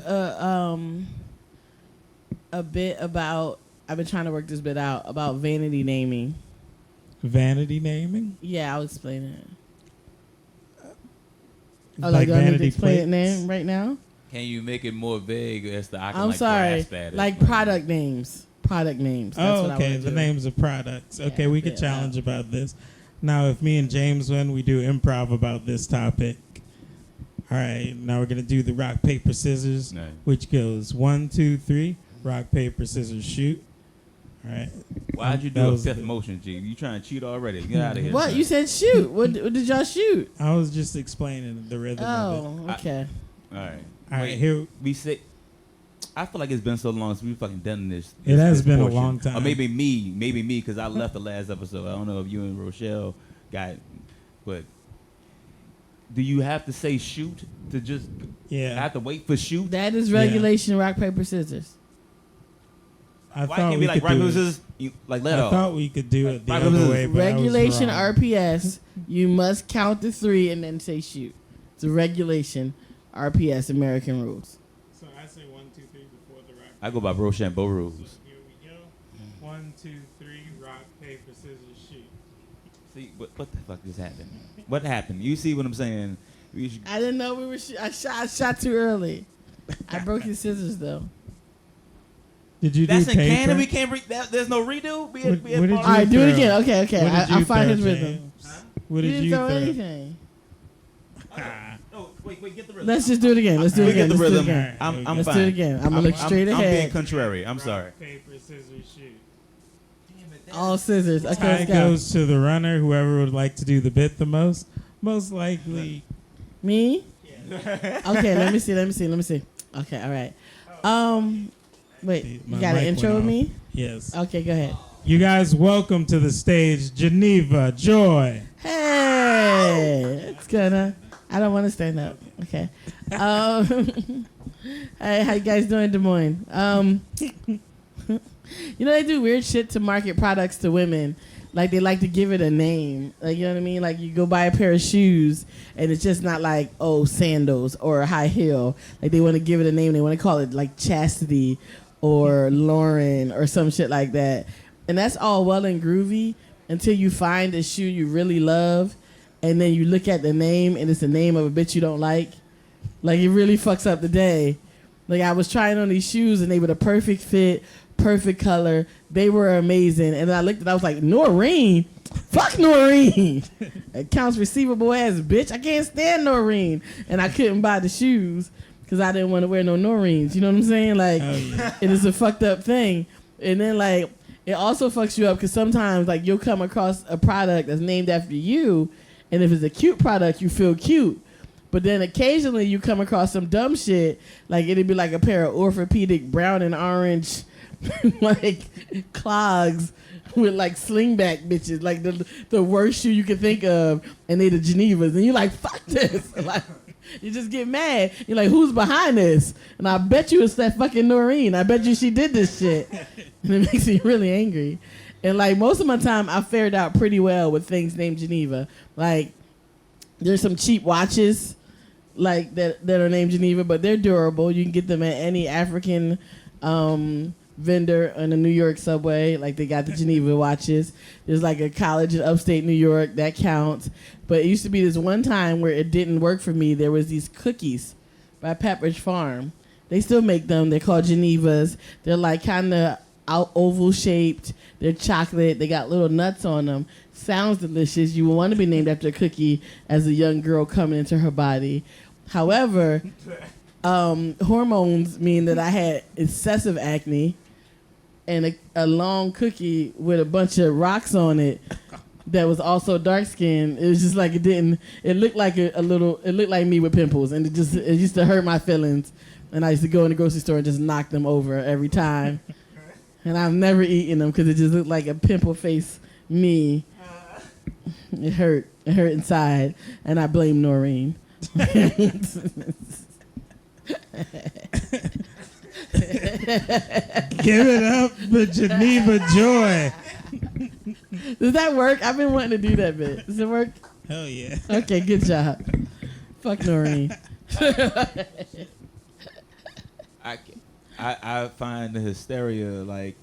a bit about. I've been trying to work this bit out about vanity naming. Vanity naming? Yeah, I'll explain it. Oh, Like do I need to vanity explain it plates? name right now? Can you make it more vague as to I can I'm like sorry, grasp at it? like product names. Product names. That's Oh, what I okay. wanna The do. names of products. Okay, Yeah, we could yeah. challenge about this. Now, if me and James win, we do improv about this topic. All right, now we're going to do the rock, paper, scissors, Right. which goes 1, 2, 3, rock, paper, scissors, shoot. All right. Why'd you That do a was fifth good. motion, G? You trying to cheat already? Get out of here. What? son. You said shoot. What did y'all shoot? I was just explaining the rhythm of it. Oh, okay. All right. All right, Wait, here. we say. I feel like it's been so long since we fucking done this. It has this been a portion. long time. Or maybe me, because I left the last episode. I don't know if you and Rochelle got, but do you have to say shoot to just? Yeah. I have to wait for shoot. That is regulation rock, paper, scissors. I Why thought can't we be like could rock do paper it. scissors? Like let I off. thought we could do it the Rock, other paper, way, but Regulation I was wrong. RPS, you must count to 3 and then say shoot. It's a regulation RPS American rules. So I say 1, 2, 3 before the rock. I go by Rochambeau rules. Here we go. 1, 2, 3. Rock, paper, scissors, shoot. See, what the fuck just happened? What happened? You see what I'm saying? I didn't know we were. I shot too early. I broke his scissors though. Did you That's do in paper? canon. We can't. There's no redo. What did you All right, do it throw? again. Okay. What did you I'll find throw, his rhythm. James? What You did didn't you throw throw? anything. Oh, wait, get the rhythm. Let's just do it again. Let's do it We again. get the Let's do it rhythm. again. I'm Let's fine. do it again. I'm gonna look straight I'm being ahead. contrary. I'm Rock, sorry. paper, scissors, shoot. All scissors. Okay, Tie let's go. goes to the runner. Whoever would like to do the bit the most. Most likely. Me? Okay, let me see. Okay, all right. Wait, you My got an mic intro went with off. me? Yes. Okay, go ahead. You guys, welcome to the stage, Geneva Joy. Hey, it's gonna. I don't want to stand up. Okay. Hey, how you guys doing in Des Moines? You know they do weird shit to market products to women. Like they like to give it a name. Like you know what I mean? Like you go buy a pair of shoes and it's just not like sandals or a high heel. Like they want to give it a name. They want to call it like Chastity or Lauren or some shit like that. And that's all well and groovy until you find a shoe you really love, and then you look at the name and it's the name of a bitch you don't like. Like it really fucks up the day. Like I was trying on these shoes and they were the perfect fit, perfect color. They were amazing. And I looked and I was like, Noreen? Fuck Noreen. Accounts receivable ass bitch. I can't stand Noreen. And I couldn't buy the shoes because I didn't want to wear no Noreens. You know what I'm saying? Like, Oh, yeah. it is a fucked up thing. And then like, it also fucks you up because sometimes like you'll come across a product that's named after you. And if it's a cute product, you feel cute. But then occasionally you come across some dumb shit. Like it'd be like a pair of orthopedic brown and orange like clogs with like slingback bitches, like the worst shoe you could think of, and they the Genevas, and you're like, fuck this. Like you just get mad. You're like, who's behind this? And I bet you it's that fucking Noreen. I bet you she did this shit. And it makes me really angry. And like most of my time I fared out pretty well with things named Geneva. Like there's some cheap watches like that are named Geneva, but they're durable. You can get them at any African vendor on the New York subway. Like they got the Geneva watches. There's like a college in upstate New York that counts. But it used to be this one time where it didn't work for me. There was these cookies by Pepperidge Farm. They still make them. They're called Genevas. They're like kind of oval shaped. They're chocolate. They got little nuts on them. Sounds delicious. You would want to be named after a cookie as a young girl coming into her body. However, hormones mean that I had excessive acne, and a long cookie with a bunch of rocks on it that was also dark skinned. It was just like it looked like it looked like me with pimples, and it used to hurt my feelings. And I used to go in the grocery store and just knock them over every time. And I've never eaten them because it just looked like a pimple face me. It hurt inside, and I blame Noreen. Give it up for Geneva Joy. Does that work? I've been wanting to do that bit. Does it work? Hell yeah. Okay, good job. Fuck Noreen. I find the hysteria like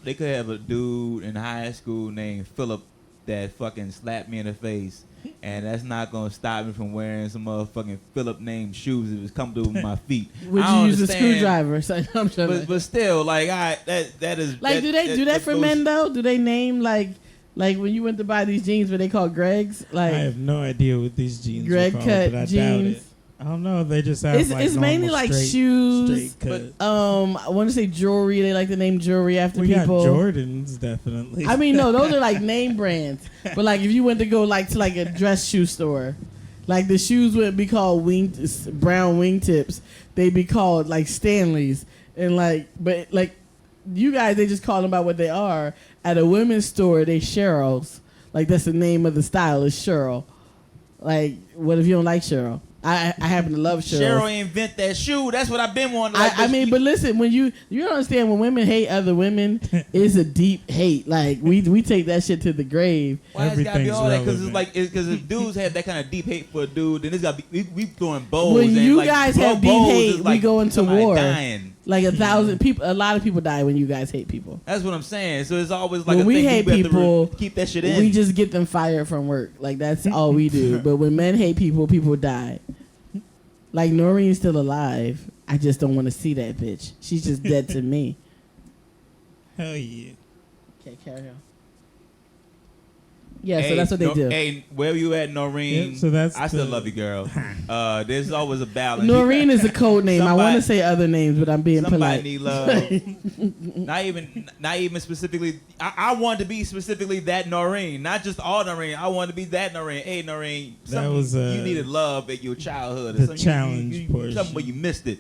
they could have a dude in high school named Philip that fucking slapped me in the face, and that's not gonna stop me from wearing some motherfucking Philip named shoes if it's comfortable with my feet. Would I you don't use a understand, screwdriver? So, I'm sure but still, like that is like, do they do that for goes- men though? Do they name like when you went to buy these jeans, were they called Greg's? I Like have no idea what these jeans Greg are called, cut but I jeans. doubt it. I don't know. They just have It's mainly like shoes. straight cut. I want to say jewelry. They like to name jewelry after We people. got Jordans, definitely. I mean, no, those are like name brands. But like, if you went to go like to like a dress shoe store, like the shoes wouldn't be called brown wingtips. They'd be called like Stanleys, and like, but like, you guys, they just call them by what they are. At a women's store, they Cheryl's. Like that's the name of the style is Cheryl. Like, what if you don't like Cheryl? I happen to love Cheryl. Cheryl invent that shoe. That's what I've been wanting. I mean, but listen, when you don't understand when women hate other women, it's a deep hate. Like we take that shit to the grave. Why it's gotta be all that? Because it's relevant. like because if dudes have that kind of deep hate for a dude, then it's gotta be we throwing bows. When and you like, guys blow have deep bows hate, is like we go into somebody war. Dying. Like 1,000 people, a lot of people die when you guys hate people. That's what I'm saying. So it's always like When a we thing hate we have to people, keep that shit in. We just get them fired from work. Like that's all we do. But when men hate people, people die. Like Noreen's still alive. I just don't want to see that bitch. She's just dead to me. Hell yeah. Okay, carry on. Yeah, so that's what they do. Hey, where you at, Noreen? Yeah, so that's I still the- love you, girl. There's always a balance. Noreen is a code name. I want Somebody- to say other names, but I'm being Somebody polite. need love. not even specifically. I want to be specifically that Noreen, not just all Noreen. I want to be that Noreen. Hey, Noreen, That was, you needed love at your childhood. Or the something. challenge portion. Something where you missed it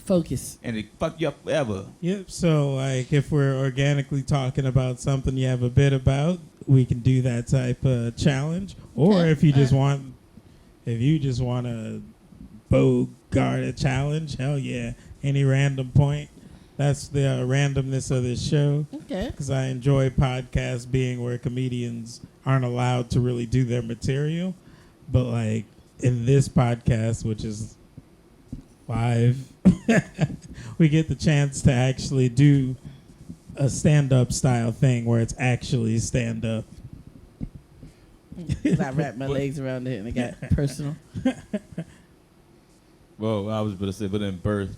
Focus. and it fucked you up forever. Yep. So, like, if we're organically talking about something you have a bit about, we can do that type of challenge. Or Okay. if you just want to bogart a challenge, hell yeah, any random point. That's the randomness of this show. Okay. Because I enjoy podcasts being where comedians aren't allowed to really do their material, but like in this podcast, which is live, we get the chance to actually do a stand-up style thing where it's actually stand-up. 'Cause I wrapped my legs around it and it got personal. Well, I was going to say, but then birth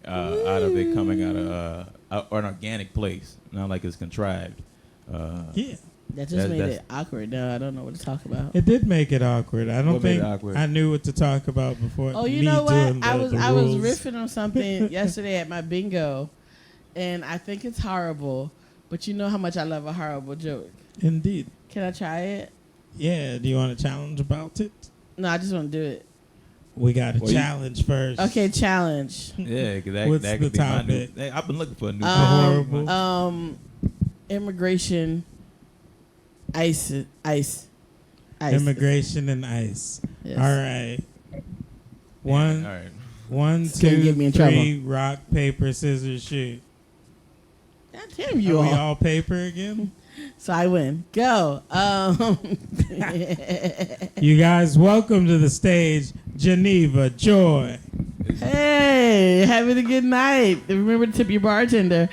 out of it coming out of an organic place, not like it's contrived. Yeah. That just made it awkward. Now I don't know what to talk about. It did make it awkward. I don't What made think it awkward? I knew what to talk about before. Oh, you me know what? doing I the was rules. riffing on something yesterday at my bingo, and I think it's horrible. But you know how much I love a horrible joke. Indeed. Can I try it? Yeah. Do you want a challenge about it? No, I just want to do it. We got a Well, you- challenge first. Okay, challenge. Yeah, because What's that the could be my new. topic? Hey, I've been looking for a new. horrible. Immigration. Ice. Immigration and ICE. Yes. All right. One, All right. one, It's gonna two, get me in three. Rock, paper, scissors, shoot. God damn you Are we all. all paper again? So I win. Go. You guys, welcome to the stage, Geneva Joy. Hey, having a good night. Remember to tip your bartender.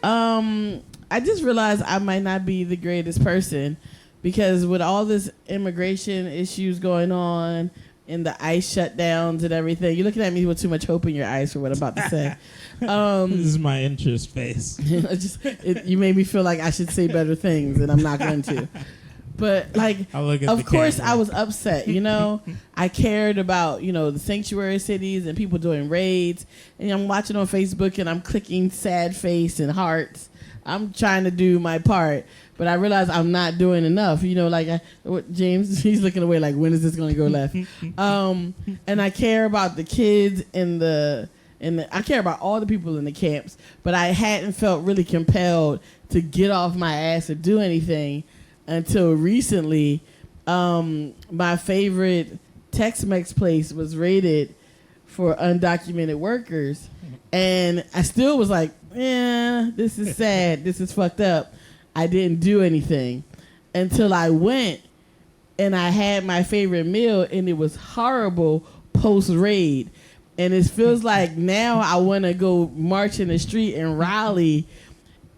I just realized I might not be the greatest person because with all this immigration issues going on and the ICE shutdowns and everything, you're looking at me with too much hope in your eyes for what I'm about to say. This is my interest face. You made me feel like I should say better things and I'm not going to. But like, I'll look at of the course, camera. I was upset. You know, I cared about the sanctuary cities and people doing raids. And I'm watching on Facebook and I'm clicking sad face and hearts. I'm trying to do my part, but I realize I'm not doing enough. James, he's looking away like, when is this going to go left? And I care about the kids and I care about all the people in the camps, but I hadn't felt really compelled to get off my ass or do anything until recently. My favorite Tex-Mex place was raided for undocumented workers, and I still was like, yeah, this is sad. This is fucked up. I didn't do anything until I went and I had my favorite meal, and it was horrible post-raid. And it feels like now I want to go march in the street and rally.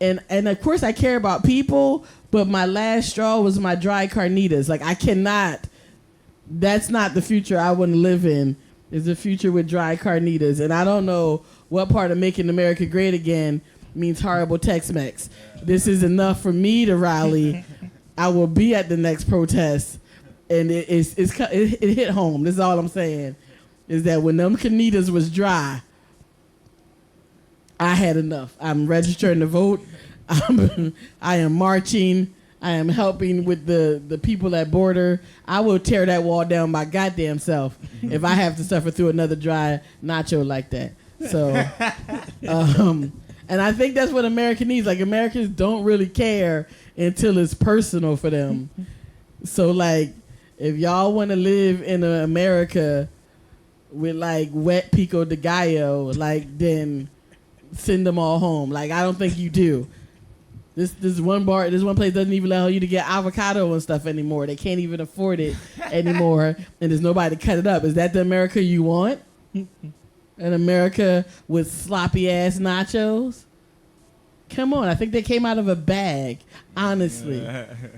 And of course I care about people, but my last straw was my dry carnitas. Like I cannot, that's not the future I want to live in, is the future with dry carnitas. And I don't know what part of making America great again means horrible Tex-Mex. This is enough for me to rally. I will be at the next protest. And it hit home. This is all I'm saying. is that when them canitas was dry, I had enough. I'm registering to vote. I am marching. I am helping with the people at border. I will tear that wall down my goddamn self if I have to suffer through another dry nacho like that. So, and I think that's what America needs. Like, Americans don't really care until it's personal for them. So, like, if y'all want to live in America with, like, wet pico de gallo, like, then send them all home. Like, I don't think you do. This one place doesn't even allow you to get avocado and stuff anymore. They can't even afford it anymore, and there's nobody to cut it up. Is that the America you want? An America with sloppy ass nachos? Come on, I think they came out of a bag. Honestly,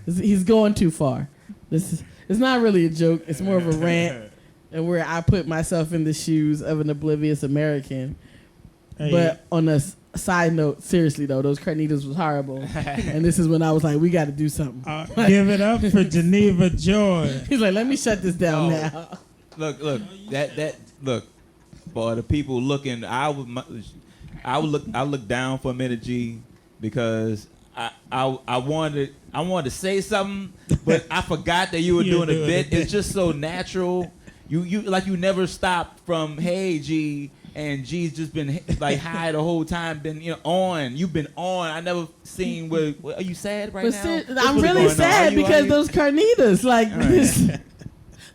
he's going too far. It's not really a joke. It's more of a rant, and where I put myself in the shoes of an oblivious American. Hey. But on a side note, seriously though, those carnitas was horrible, and this is when I was like, we got to do something. Give it up for Geneva Joy. He's like, let me shut this down now. Look, look. For the people looking, I would look down for a minute, G, because I wanted to say something, but I forgot that you were doing a bit. It's just so natural. You like you never stopped from hey G, and G's just been like high the whole time. Been on. You've been on. I never seen where are you sad right now? I'm really sad because those carnitas like this.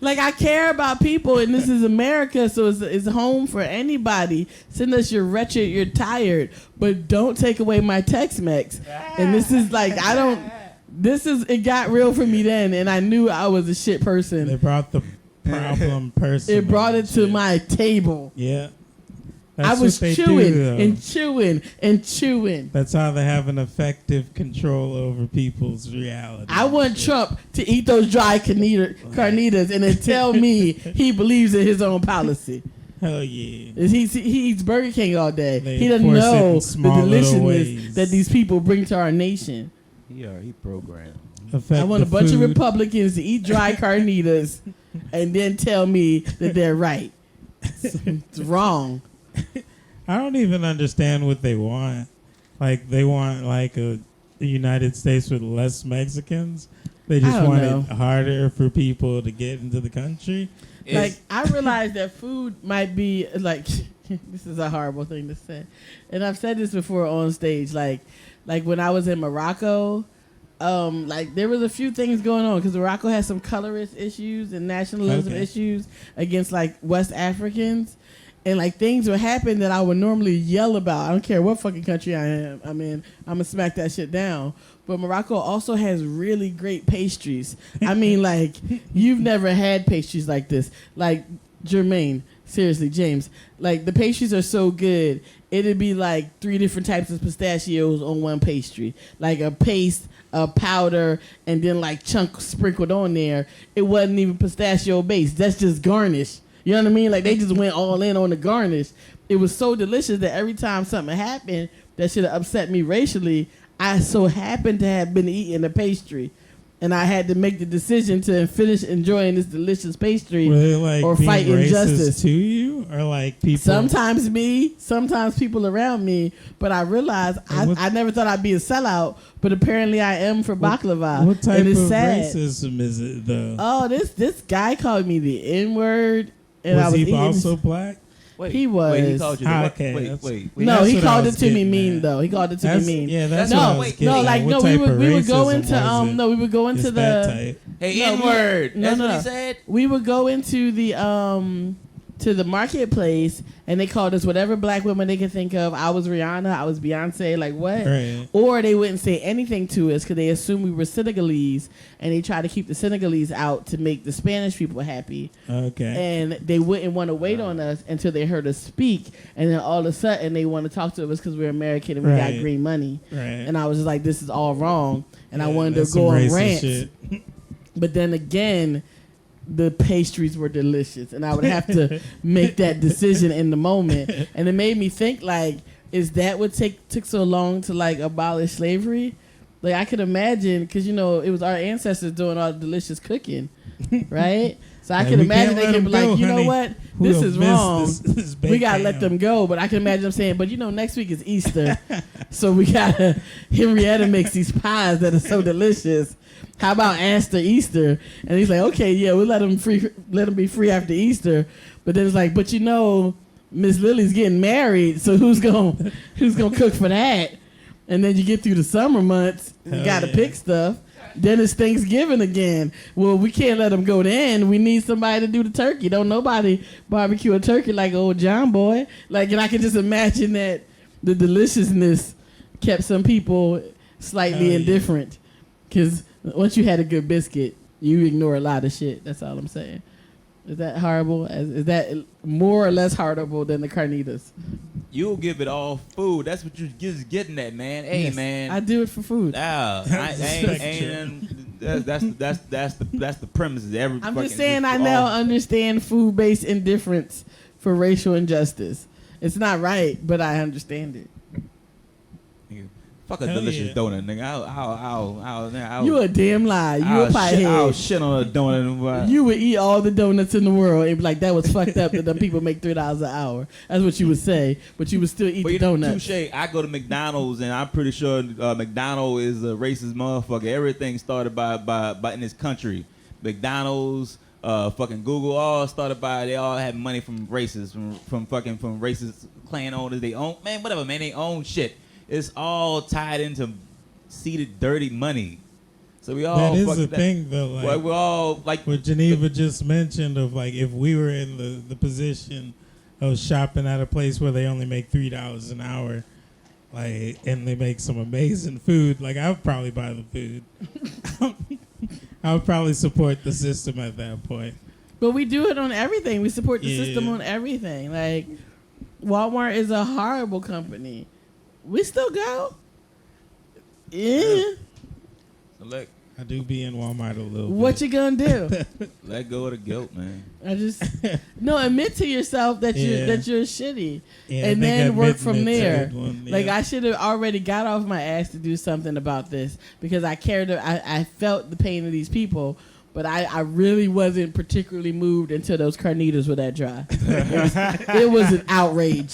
Like, I care about people, and this is America, so it's home for anybody. Send us you're wretched, you're tired, but don't take away my Tex-Mex. And this is like, it got real for me then, and I knew I was a shit person. They brought the problem person. It brought it to my table. Yeah. I was chewing and chewing. That's how they have an effective control over people's reality. I want Trump to eat those dry carnitas and then tell me he believes in his own policy. Hell yeah. He eats Burger King all day. They He doesn't know the deliciousness ways that these people bring to our nation. He programmed. I want a bunch of Republicans to eat dry carnitas and then tell me that they're right. It's wrong. I don't even understand what they want. Like, they want like a United States with less Mexicans. They just want it harder for people to get into the country. Like, I realize that food might be like this is a horrible thing to say, and I've said this before on stage. Like when I was in Morocco, like there was a few things going on because Morocco has some colorist issues and nationalism issues against like West Africans. And, like, things would happen that I would normally yell about. I don't care what fucking country I am. I mean, I'm going to smack that shit down. But Morocco also has really great pastries. I mean, like, you've never had pastries like this. Like, Jermaine, seriously, James, like, the pastries are so good. It'd be, like, 3 different types of pistachios on one pastry. Like, a paste, a powder, and then, like, chunks sprinkled on there. It wasn't even pistachio based. That's just garnish. You know what I mean? Like, they just went all in on the garnish. It was so delicious that every time something happened that should have upset me racially, I so happened to have been eating a pastry. And I had to make the decision to finish enjoying this delicious pastry or fight injustice. To you? Or like people? Sometimes me, sometimes people around me. But I realized I never thought I'd be a sellout, but apparently I am for baklava. What type and it's of sad. racism is it, though? Oh, this guy called me the N-word. And was I was he also black? He was. Wait, he called you okay. Wait. No, he called it to me mean though. He called it to me mean. Yeah, that's what I was getting at. We would go into Hey, N-word. That's what he said. We would go into the marketplace and they called us whatever black women they could think of. I was Rihanna, I was Beyonce, like what? Right. Or they wouldn't say anything to us because they assumed we were Senegalese and they tried to keep the Senegalese out to make the Spanish people happy. Okay. And they wouldn't want to wait on us until they heard us speak, and then all of a sudden they want to talk to us because we're American and we got green money. Right. And I was just like, this is all wrong, and I wanted to go on rants. But then again, the pastries were delicious, and I would have to make that decision in the moment. And it made me think, like, is that what took so long to like abolish slavery? Like I could imagine, because it was our ancestors doing all the delicious cooking, right? So I can imagine they could be like, you know what, this is wrong. This we gotta let them go. But I can imagine them saying, but next week is Easter, so we gotta. Henrietta makes these pies that are so delicious. How about after Easter? And he's like, okay, yeah, we'll let them be free after Easter. But then it's like, but Miss Lily's getting married, so who's gonna cook for that? And then you get through the summer months, you gotta pick stuff. Then it's Thanksgiving again. Well, we can't let them go then. We need somebody to do the turkey. Don't nobody barbecue a turkey like old John Boy. Like, and I can just imagine that the deliciousness kept some people slightly indifferent. Because once you had a good biscuit, you ignore a lot of shit. That's all I'm saying. Is that horrible? Is that more or less horrible than the carnitas? You'll give it all food. That's what you're just getting at, man. Hey, yes, man. I do it for food. That's the premise of every. I'm just saying I now understand food-based indifference for racial injustice. It's not right, but I understand it. Fuck a delicious donut, nigga. I'll you a damn lie. You a piehead. I'll shit on a donut. You would eat all the donuts in the world and be like, that was fucked up that the people make $3 an hour. That's what you would say, but you would still eat the donuts. Touche. I go to McDonald's and I'm pretty sure McDonald's is a racist motherfucker. Everything started by in this country. McDonald's, fucking Google, all started by, they all had money from racists, from racist clan owners. They own, man, whatever, man, they own shit. It's all tied into seeded, dirty money. So we all. That is the thing, though. Like, we're all like what Geneva just mentioned of like if we were in the position of shopping at a place where they only make $3 an hour, like, and they make some amazing food, like I would probably buy the food. I would probably support the system at that point. But we do it on everything. We support the system on everything. Like Walmart is a horrible company. We still go. Yeah. So I do be in Walmart a little bit. What you gonna do? Let go of the guilt, man. Admit to yourself that you're shitty, yeah, and then work from there. Yeah. Like I should have already got off my ass to do something about this because I cared. I felt the pain of these people. But I really wasn't particularly moved until those carnitas were that dry. It was an outrage.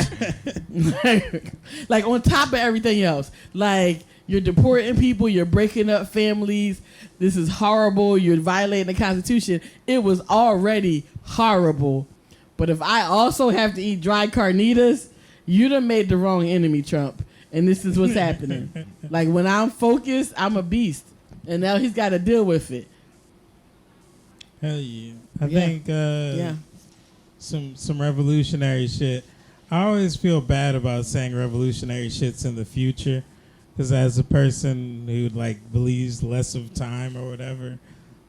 Like on top of everything else. Like you're deporting people, you're breaking up families. This is horrible. You're violating the Constitution. It was already horrible. But if I also have to eat dry carnitas, you done made the wrong enemy, Trump. And this is what's happening. Like when I'm focused, I'm a beast. And now he's got to deal with it. Hell yeah. I think some revolutionary shit. I always feel bad about saying revolutionary shits in the future because as a person who like believes less of time or whatever,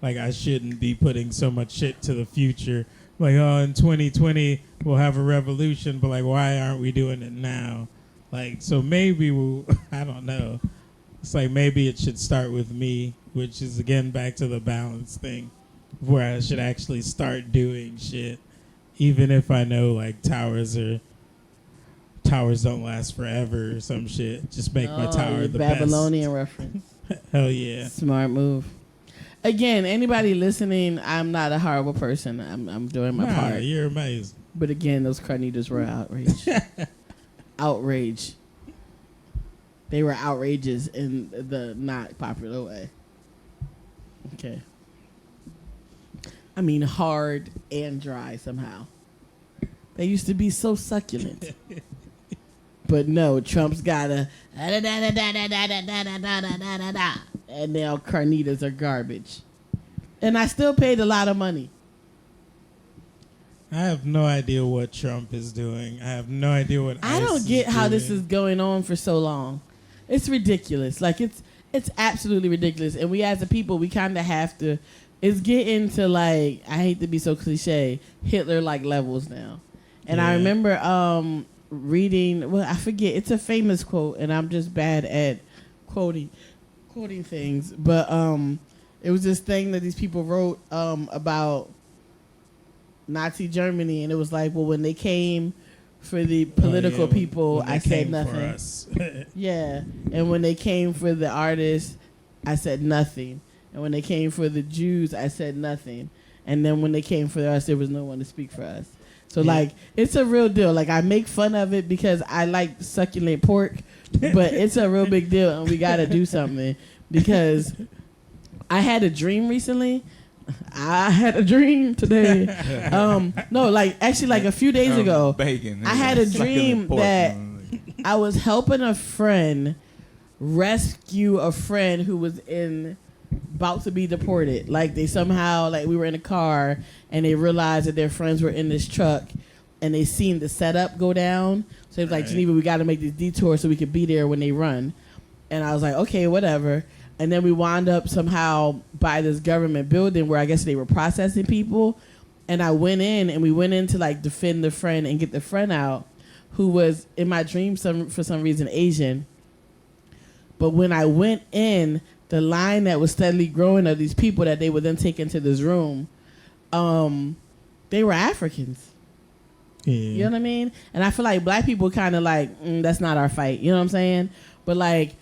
like I shouldn't be putting so much shit to the future. Like, oh, in 2020 we'll have a revolution, but like why aren't we doing it now? Like, so maybe I don't know. It's like maybe it should start with me, which is again back to the balance thing. Where I should actually start doing shit, even if I know like towers don't last forever or some shit. Just make my tower the Babylonian reference. Hell yeah, smart move. Again, anybody listening, I'm not a horrible person. I'm doing my part. You're amazing. But again, those carnitas were outrage. Outrage. They were outrageous in the not popular way. Okay. I mean, hard and dry somehow. They used to be so succulent. But no, Trump's got a and now carnitas are garbage. And I still paid a lot of money. I have no idea what Trump is doing. I have no idea what I don't get how this is going on for so long. It's ridiculous. Like it's absolutely ridiculous. And we as a people, we kind of have to. It's getting to like, I hate to be so cliche, Hitler-like levels now. And I remember reading, well, I forget, it's a famous quote, and I'm just bad at quoting things. But it was this thing that these people wrote about Nazi Germany, and it was like, well, when they came for the political people, I said nothing. For us. Yeah, and when they came for the artists, I said nothing. And when they came for the Jews, I said nothing. And then when they came for us, there was no one to speak for us. So, like, it's a real deal. Like, I make fun of it because I like succulent pork, but it's a real big deal, and we got to do something. Because I had a dream recently. I had a dream today. No, like, actually, like, a few days ago, bacon. I had a dream Pork. that I was helping a friend rescue a friend who was about to be deported. Like, they somehow, like, we were in a car and they realized that their friends were in this truck and they seen the setup go down. So it was like, Geneva, we got to make this detour so we could be there when they run. And I was like, okay, whatever. And then we wound up somehow by this government building where I guess they were processing people. And I went in and we went in to like defend the friend and get the friend out who was in my dream for some reason Asian. But when I went in, the line that was steadily growing of these people that they would then take into this room, they were Africans. Yeah. You know what I mean? And I feel like black people kind of like, that's not our fight. You know what I'm saying? But like,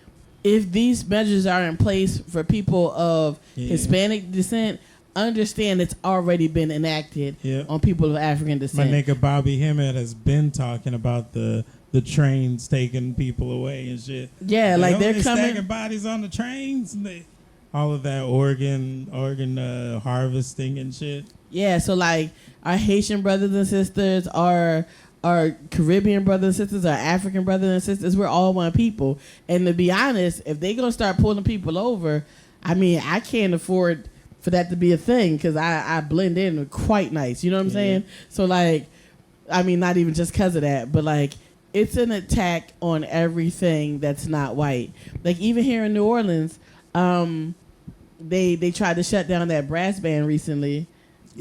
if these measures are in place for people of Hispanic descent, understand it's already been enacted on people of African My descent. nigga Bobby Hemmett has been talking about the trains taking people away and shit. Yeah, like they're coming. Stacking bodies on the trains and all of that organ harvesting and shit. Yeah, so like our Haitian brothers and sisters, our Caribbean brothers and sisters, our African brothers and sisters, we're all one people. And to be honest, if they gonna start pulling people over, I mean, I can't afford for that to be a thing because I blend in quite nice. You know what I'm saying? So like, I mean, not even just because of that, but like, it's an attack on everything that's not white. Like even here in New Orleans, they tried to shut down that brass band recently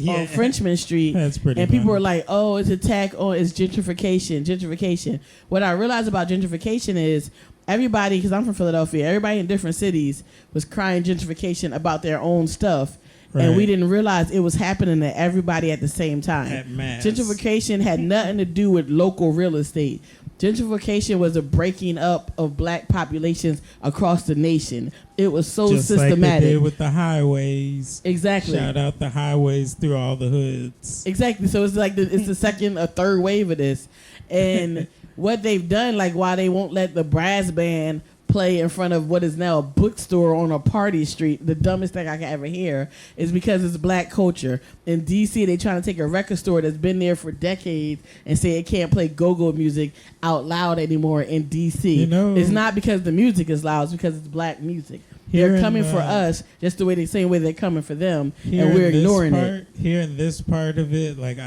on Frenchman Street. That's pretty. And people were like, "Oh, it's attack on it's gentrification." What I realized about gentrification is everybody, because I'm from Philadelphia, everybody in different cities was crying gentrification about their own stuff. Right. And we didn't realize it was happening to everybody at the same time. At mass. Gentrification had nothing to do with local real estate. Gentrification was a breaking up of black populations across the nation. It was so just systematic. Like they did with the highways. Exactly. Shout out the highways through all the hoods. Exactly. So it's like it's the second or third wave of this. And what they've done, like why they won't let the brass band play in front of what is now a bookstore on a party street, the dumbest thing I can ever hear, is because it's black culture. In D.C., they trying to take a record store that's been there for decades and say it can't play go-go music out loud anymore in D.C. You know, it's not because the music is loud, it's because it's black music. They're coming for us just the same way they're coming for them, and we're ignoring it. Here in this part of it, like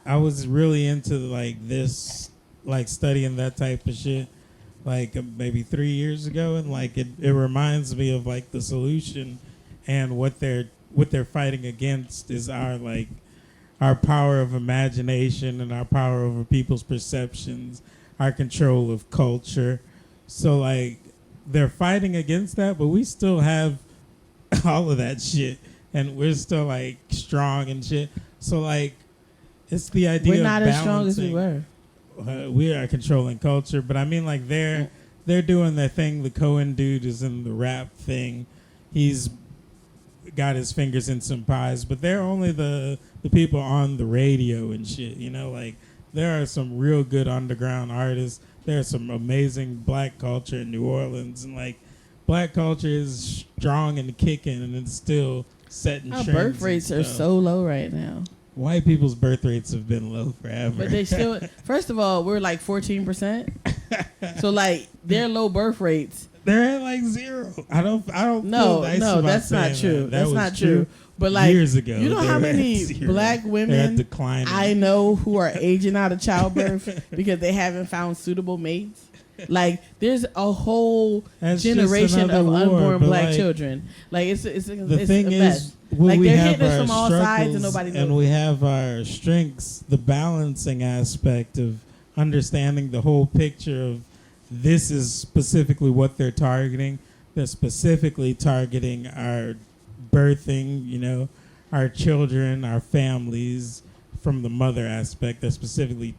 I was really into like this, like studying that type of shit. Like maybe 3 years ago, and like it reminds me of like the solution, and what they're fighting against is our power of imagination and our power over people's perceptions, our control of culture. So like they're fighting against that, but we still have all of that shit, and we're still like strong and shit. So like it's the idea we're not of as strong as we were. We are controlling culture, but I mean, like they're doing their thing. The Cohen dude is in the rap thing. He's got his fingers in some pies, but they're only the people on the radio and shit. You know, like there are some real good underground artists. There's some amazing black culture in New Orleans, and like black culture is strong and kicking, and it's still setting trends. Our birth rates are so low right now. White people's birth rates have been low forever. But they still, first of all, we're like 14%. So like their low birth rates. They're at like 0. I don't No, feel nice no, about that's not true. That That's was not true. But like years ago, you know how many black women I know who are aging out of childbirth because they haven't found suitable mates? Like there's a whole generation of unborn black children. Like it's a mess. Like they're have hitting us our from all sides and nobody knows. And we have our strengths, the balancing aspect of understanding the whole picture of this is specifically what they're targeting. They're specifically targeting our birthing, you know, our children, our families from the mother aspect. They're specifically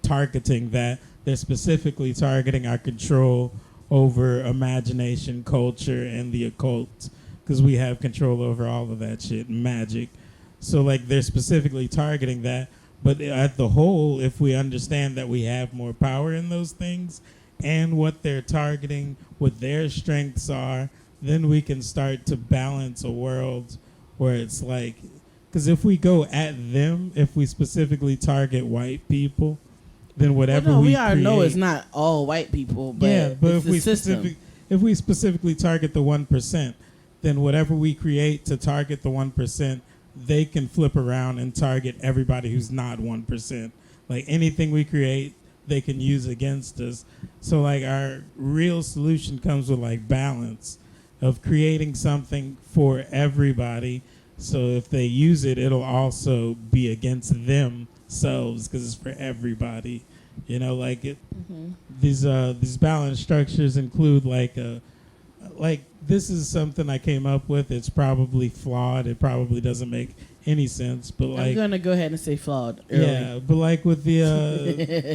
targeting that. They're specifically targeting our control over imagination, culture, and the occult, because we have control over all of that shit, magic. So like they're specifically targeting that. But at the whole, if we understand that we have more power in those things and what they're targeting, what their strengths are, then we can start to balance a world where it's like, because if we go at them, if we specifically target white people, then whatever we already know create- it's not all white people, but yeah, but it's if we specifically target the 1%, then whatever we create to target the 1%, they can flip around and target everybody who's not 1%. Like anything we create, they can use against us. So like our real solution comes with like balance of creating something for everybody. So if they use it, it'll also be against themselves because it's for everybody. You know, like it. Mm-hmm. These balance structures include like this is something I came up with. It's probably flawed. It probably doesn't make any sense. But like, I'm gonna go ahead and say flawed. Early. yeah, but like with the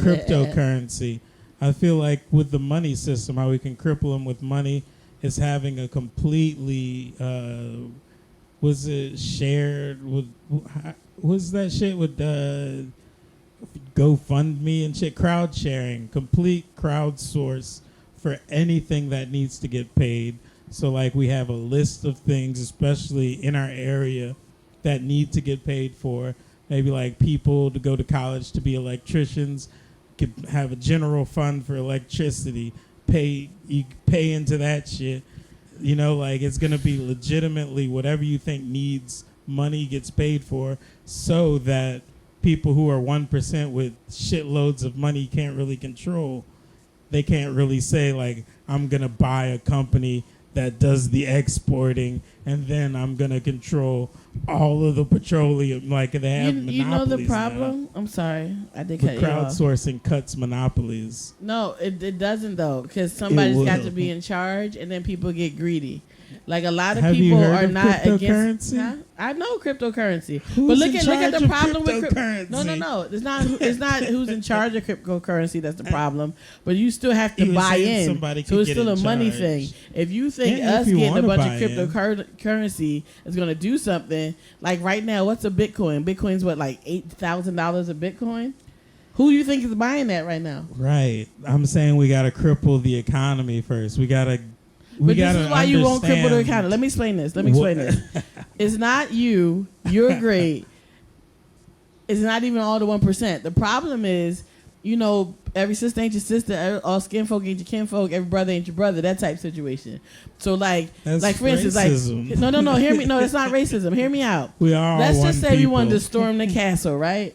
cryptocurrency, I feel like with the money system, how we can cripple them with money is having a completely was it shared with was that shit with GoFundMe and shit, crowd sharing, complete crowdsource for anything that needs to get paid. So like we have a list of things, especially in our area, that need to get paid for. Maybe like people to go to college to be electricians could have a general fund for electricity. You pay into that shit. You know, like it's gonna be legitimately whatever you think needs money gets paid for, so that people who are 1% with shitloads of money can't really control. They can't really say like, I'm gonna buy a company that does the exporting and then I'm gonna control all of the petroleum. Like they have monopolies. You know the now. problem? I'm sorry, I did cut The you off. crowdsourcing cuts monopolies. No, it doesn't though, because somebody's will. got to be in charge, and then people get greedy. Like a lot of Have you people heard are of not against. cryptocurrency? Huh? I know cryptocurrency, Who's but look in at charge the of problem with cryptocurrency? No. It's not who's in charge of cryptocurrency that's the problem. But you still have He to was buy saying in, somebody so could it's get still a in money charge. thing. If you think Yeah, if us you getting a wanna bunch buy of in. cryptocurrency is going to do something, like right now, what's a Bitcoin? Bitcoin's what, like $8,000 a Bitcoin? Who do you think is buying that right now? Right. I'm saying we gotta cripple the economy first. We gotta. But this is why you won't cripple the understand economy. Let me explain this. what- It's not you. You're great. It's not even all the 1%. The problem is, you know, every sister ain't your sister. All skin folk ain't your kinfolk. Every brother ain't your brother. That type of situation. So like That's for instance, racism. like no. Hear me. No, that's not racism. Hear me out. We are all Let's one just say we wanted to people. storm the castle, right?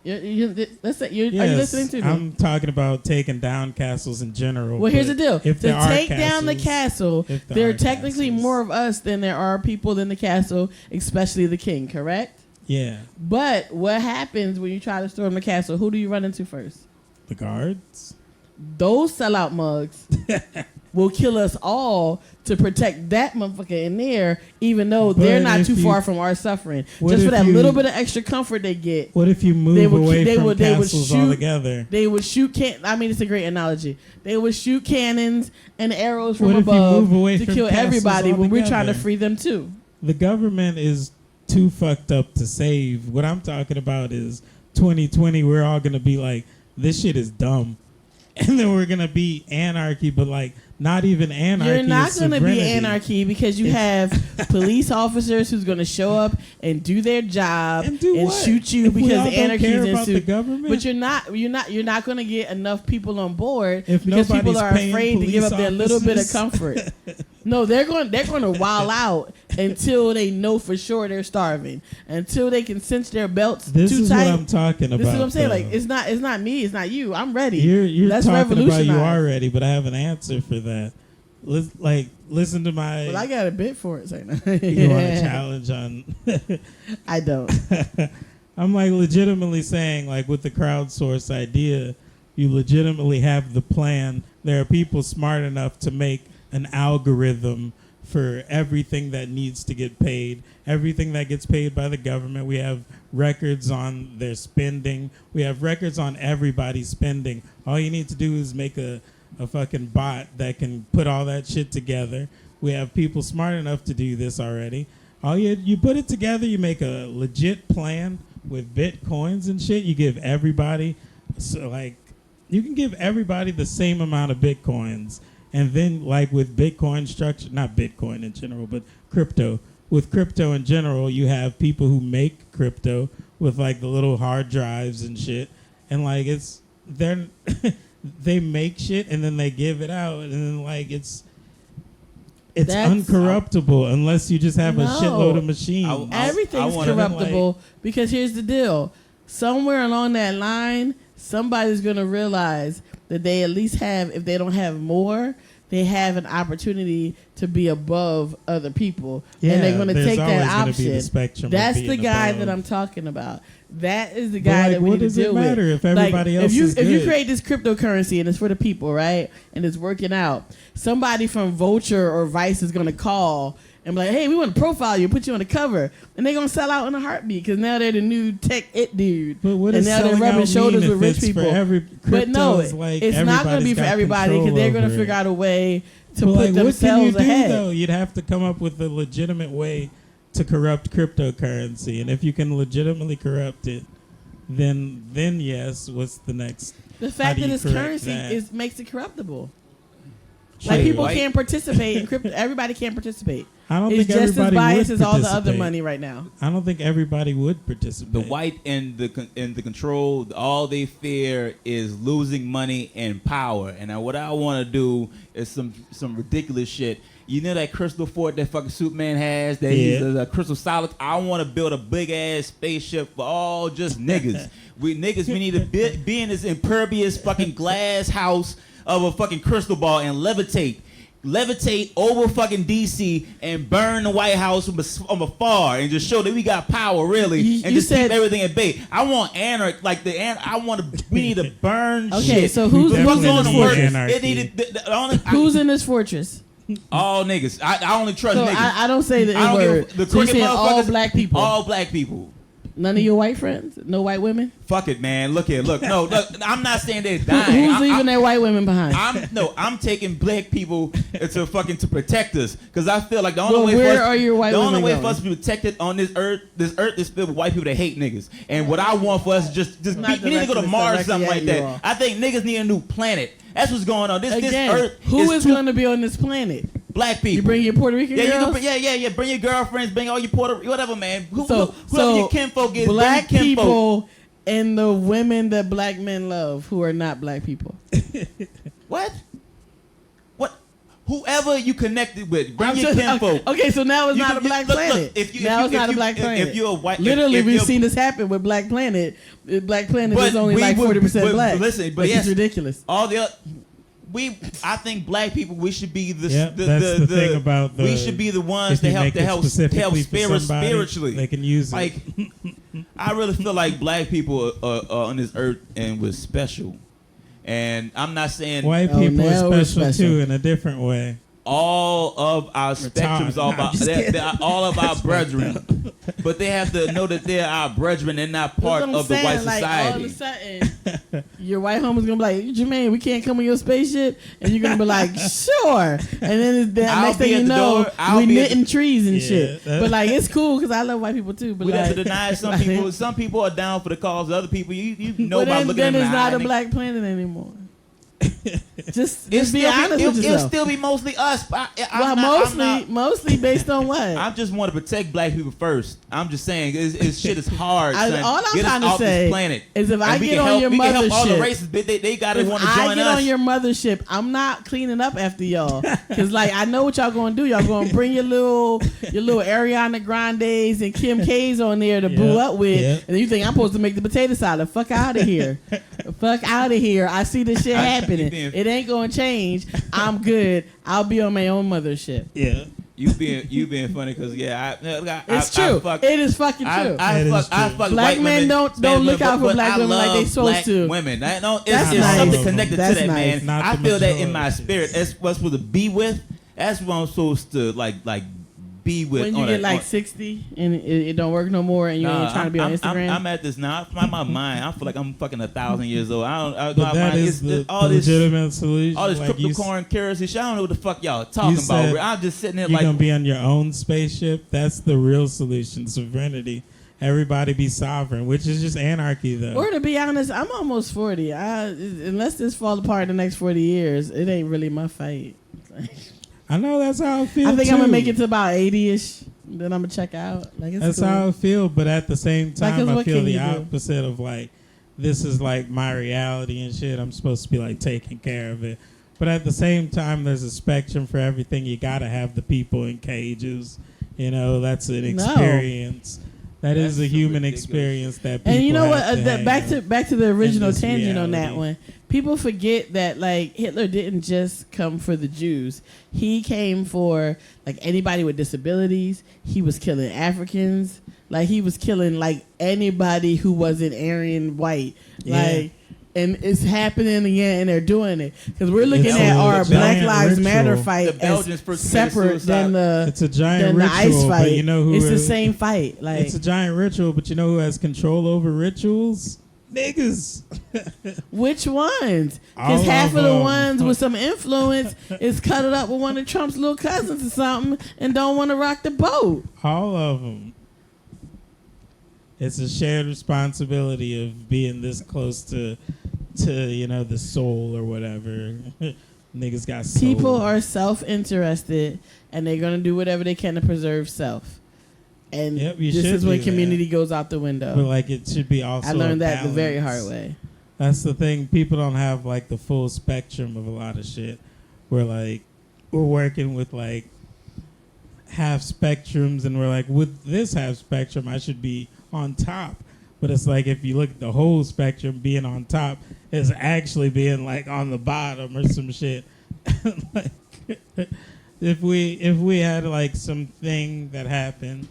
Let's say are you listening to me? I'm talking about taking down castles in general. Well, here's the but deal. If To there are take down the castles- castle, if there are are technically castles. more of us than there are people in the castle, especially the king, correct? Yeah, But what happens when you try to storm the castle? Who do you run into first? the guards. Those sellout mugs will kill us all to protect that motherfucker in there, even though But they're not if too you- far from our suffering. What Just for if that you- little bit of extra comfort they get. What if you move They would- away they from would- they would castles shoot- altogether? They would shoot it's a great analogy. They would shoot cannons and arrows from What if you above move away to from kill castles everybody when we're trying to altogether? free them too. The government is too fucked up to save. What I'm talking about is 2020. We're all gonna be like, this shit is dumb, and then we're gonna be anarchy, but like not even anarchy. You're not it's going to be sovereignty. anarchy because you have police officers who's going to show up and do their job And do what? shoot you If we because all don't anarchy care is about the ensued. government? But you're not going to get enough people on board If because people nobody's are paying afraid to give up police their little bit of officers. comfort. No, they're going to wild out until they know for sure they're starving. Until they can cinch their belts This too is tight. what I'm talking about. This is what I'm saying. though. Like it's not me. It's not you. I'm ready. You're Let's talking about you revolutionize. already, but I have an answer for that. Listen to my. Well, I got a bit for it. You want a challenge on? I don't. I'm like legitimately saying, like with the crowdsource idea, you legitimately have the plan. There are people smart enough to make an algorithm for everything that needs to get paid, everything that gets paid by the government. We have records on their spending. We have records on everybody's spending. All you need to do is make a a fucking bot that can put all that shit together. We have people smart enough to do this already. All you put it together, you make a legit plan with bitcoins and shit. You give everybody, you can give everybody the same amount of bitcoins. And then, like with Bitcoin structure, not Bitcoin in general, but crypto. With crypto in general, you have people who make crypto with like the little hard drives and shit. And like they make shit and then they give it out. And then like it's uncorruptible unless you just have a shitload of machines. Everything's corruptible because here's the deal. Somewhere along that line, somebody's going to realize that they at least have, if they don't have more, they have an opportunity to be above other people. Yeah, and they're going to take that option. That's the guy that I'm talking about. That is the guy that we need to deal with. What does it matter if everybody else is good? If you create this cryptocurrency and it's for the people, right, and it's working out, somebody from Vulture or Vice is going to call and be like, hey, we want to profile you, put you on the cover. And they're going to sell out in a heartbeat because now they're the new tech it dude. But what and is now they're rubbing shoulders with rich people. But no, it's not going to be for everybody because they're going to figure out a way to put themselves ahead. Though? You'd have to come up with a legitimate way to corrupt cryptocurrency. And if you can legitimately corrupt it, then yes, what's the next? The fact that it's currency makes it corruptible. Like people can't participate in crypto. Everybody can't participate. I don't it's think just as biased as all the other participate. money right now. I don't think everybody would participate. The white and the control, all they fear is losing money and power. And now what I want to do is some ridiculous shit. You know that crystal fort that fucking Superman has? That he's a crystal solid. I want to build a big ass spaceship for all just niggas. We need to be in this impervious fucking glass house of a fucking crystal ball and levitate over fucking DC and burn the White House from afar and just show that we got power really and just keep everything at bay. I want anarchy, we need to burn shit. Okay, so who's in this fortress? Who's in this fortress? All niggas. I only trust niggas. I don't say the N word. The so you saying all black people. All black people. None of your white friends? No white women? Fuck it, man. Look here. Look. No, look. I'm not saying they're dying. Who's leaving their white women behind? I'm taking black people to protect us because I feel like the only way for us to be protected on this earth is filled with white people that hate niggas. And what I want for us is we need to go to Mars or something like that. I think niggas need a new planet. That's what's going on. This earth. Who is going to be on this planet? Black people. You bring your Puerto Rican girls? Bring your girlfriends. Bring all your whatever, man. Whoever your kinfolk is. Black people and the women that black men love who are not black people. What? Whoever you connected with, bring your kinfolk. Okay, so now it's not a black planet. Now it's not a black planet. If you're a white, literally, we've seen this happen with Black Planet. Black Planet is only like 40% black. Listen, but it's ridiculous. All the other. I think black people. We should be the thing about we should be the ones that help spiritually. They can use like, I really feel like black people are on this earth and we're special. And I'm not saying white people are special too in a different way. All of our spectrums, all of our brethren, but they have to know that they're our brethren. They're not part of the white society. All of a sudden, your white homie's gonna be like, Jermaine, we can't come on your spaceship, and you're gonna be like, sure. And then next thing you know, we knitting trees and shit. But like, it's cool because I love white people too. But we have to deny some people. Some people are down for the cause. Other people, you know, by looking at them. Then it's not a black planet anymore. Just be honest with yourself. It'll still be mostly us. Mostly based on what? I just want to protect black people first. I'm just saying, shit is hard. All I'm trying to say is if I get on your mothership, all the races, they gotta want to join us. If I get on your mothership, I'm not cleaning up after y'all because like I know what y'all gonna do. Y'all gonna bring your little Ariana Grandes and Kim K's on there to boo up with, and then you think I'm supposed to make the potato salad? Fuck out of here! Fuck out of here! I see this shit happening. It ain't gonna change. I'm good. I'll be on my own mothership. Yeah. You being funny because it's true. It is fucking true. I fuck black men don't look out for black women like they supposed to. Women. It's something connected to that, man. I feel that in my spirit. That's what's supposed to be with. That's what I'm supposed to like be with. When you get like 60 and it don't work no more, and you ain't trying to be on Instagram. I'm at this now. I find my mind. I feel like I'm fucking 1,000 years old. But that is the legitimate solution. All this like cryptocurrency shit. I don't know what the fuck y'all talking about. I'm just sitting there you're like gonna be on your own spaceship. That's the real solution. Sovereignty. Everybody be sovereign, which is just anarchy, though. Or to be honest, I'm almost 40. Unless this fall apart in the next 40 years, it ain't really my fight. I know that's how I feel. I think too. I'm gonna make it to about 80ish. Then I'm gonna check out. Like that's cool. how I feel. But at the same time, I feel the do? opposite of like, this is like my reality and shit. I'm supposed to be like taking care of it. But at the same time, there's a spectrum for everything. You gotta have the people in cages. You know, that's an experience. That is a human experience that people and you know what? have Back to the original tangent reality. on that one. People forget that like Hitler didn't just come for the Jews. He came for like anybody with disabilities. He was killing Africans. Like he was killing like anybody who wasn't Aryan white. Like. And it's happening again, and they're doing it because we're looking at our Black Lives Matter fight as separate than the it's a giant than ritual, the ICE fight. But you know who it's the same fight. Like it's a giant ritual, but you know who has control over rituals? Niggas. Which ones? All Because half of the them. ones with some influence is cuddled up with one of Trump's little cousins or something and don't want to rock the boat. All of them. It's a shared responsibility of being this close to you know, the soul or whatever. Niggas got soul. People are self-interested and they're going to do whatever they can to preserve self. And this is when community goes out the window. But like it should be also I learned that the very hard way. That's the thing. People don't have like the full spectrum of a lot of shit. We're working with like half spectrums and we're like, with this half spectrum I should be on top. But it's like if you look at the whole spectrum, being on top is actually being like on the bottom or some shit. Like, if we had like something that happened,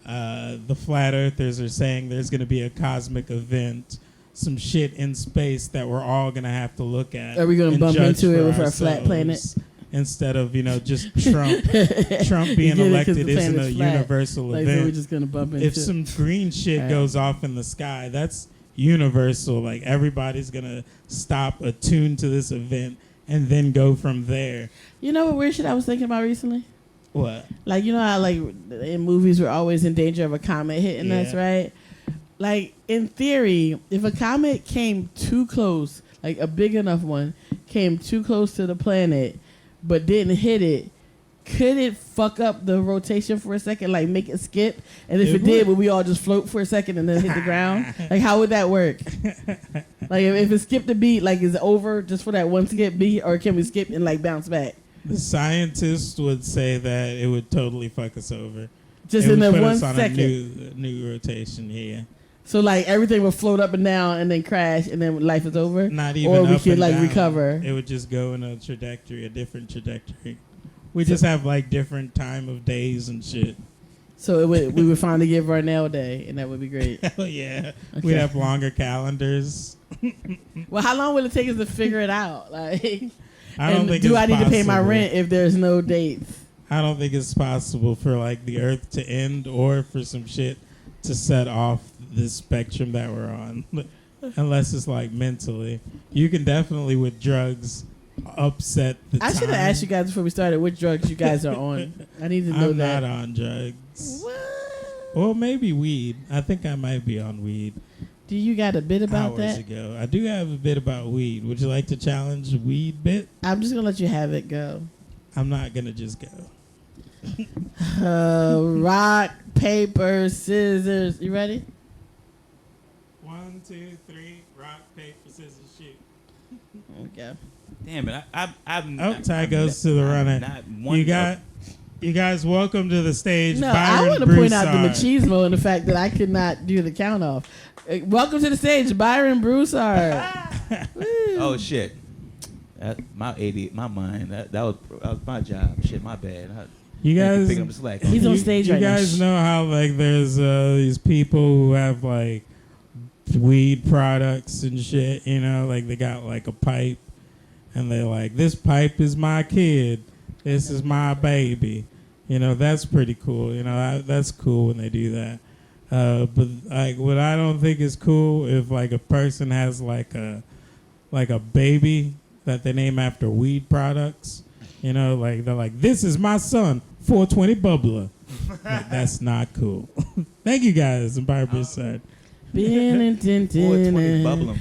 the flat earthers are saying there's going to be a cosmic event, some shit in space that we're all going to have to look at. Are we going to bump into it with our flat planet? Instead of, you know, just Trump being elected isn't a universal event. So we're just gonna bump into if some green shit goes off in the sky, that's universal. Like everybody's gonna stop, attune to this event, and then go from there. You know what weird shit I was thinking about recently? What? Like, you know how like in movies we're always in danger of a comet hitting us, right? Like in theory, if a comet came too close, like a big enough one came too close to the planet but didn't hit it, could it fuck up the rotation for a second, like make it skip? And if it did, would we all just float for a second and then hit the ground? Like, how would that work? Like, if it skipped a beat, like, is it over just for that one skip beat, or can we skip and like bounce back? The scientists would say that it would totally fuck us over. Just in that 1 second. A new rotation here. So like everything would float up and down and then crash and then life is over? Not even or we up could and like down. recover. It would just go in a different trajectory. We just have like different time of days and shit. So we would finally get Varnell Day and that would be great. Hell yeah. Okay. We'd have longer calendars. Well, how long will it take us to figure it out? Like, I don't think do it's I need to pay my possible. rent if there's no dates? I don't think it's possible for like the earth to end or for some shit to set off this spectrum that we're on. Unless it's like mentally. You can definitely with drugs upset the I should have asked you guys before we started which drugs you guys are on. I need to know I'm that. not on drugs. What? Well, maybe weed. I think I might be on weed. Do you got a bit about hours that? ago. I do have a bit about weed. Would you like to challenge weed bit? I'm just going to let you have it go. I'm not going to just go. Rock, paper, scissors. You ready? 1, 2, 3. Rock, paper, scissors, shoot. Okay. Damn it! Ty goes to the runner. You guys, welcome to the stage. No, Byron I want to point out the Broussard. machismo and the fact that I could not do the count off. Welcome to the stage, Byron Broussard. Oh shit! My mind. That was my job. Shit, my bad. You guys, picking up the slack. He's on stage right now. You guys know how like there's these people who have like weed products and shit. You know, like they got like a pipe, and they're like, "This pipe is my kid. This is my baby." You know, that's pretty cool. You know, that's cool when they do that. But like, what I don't think is cool if like a person has like a baby that they name after weed products. You know, like they're like, this is my son, 420 bubbler. Like, that's not cool. Thank you guys. And Barbara said. 420 bubbler.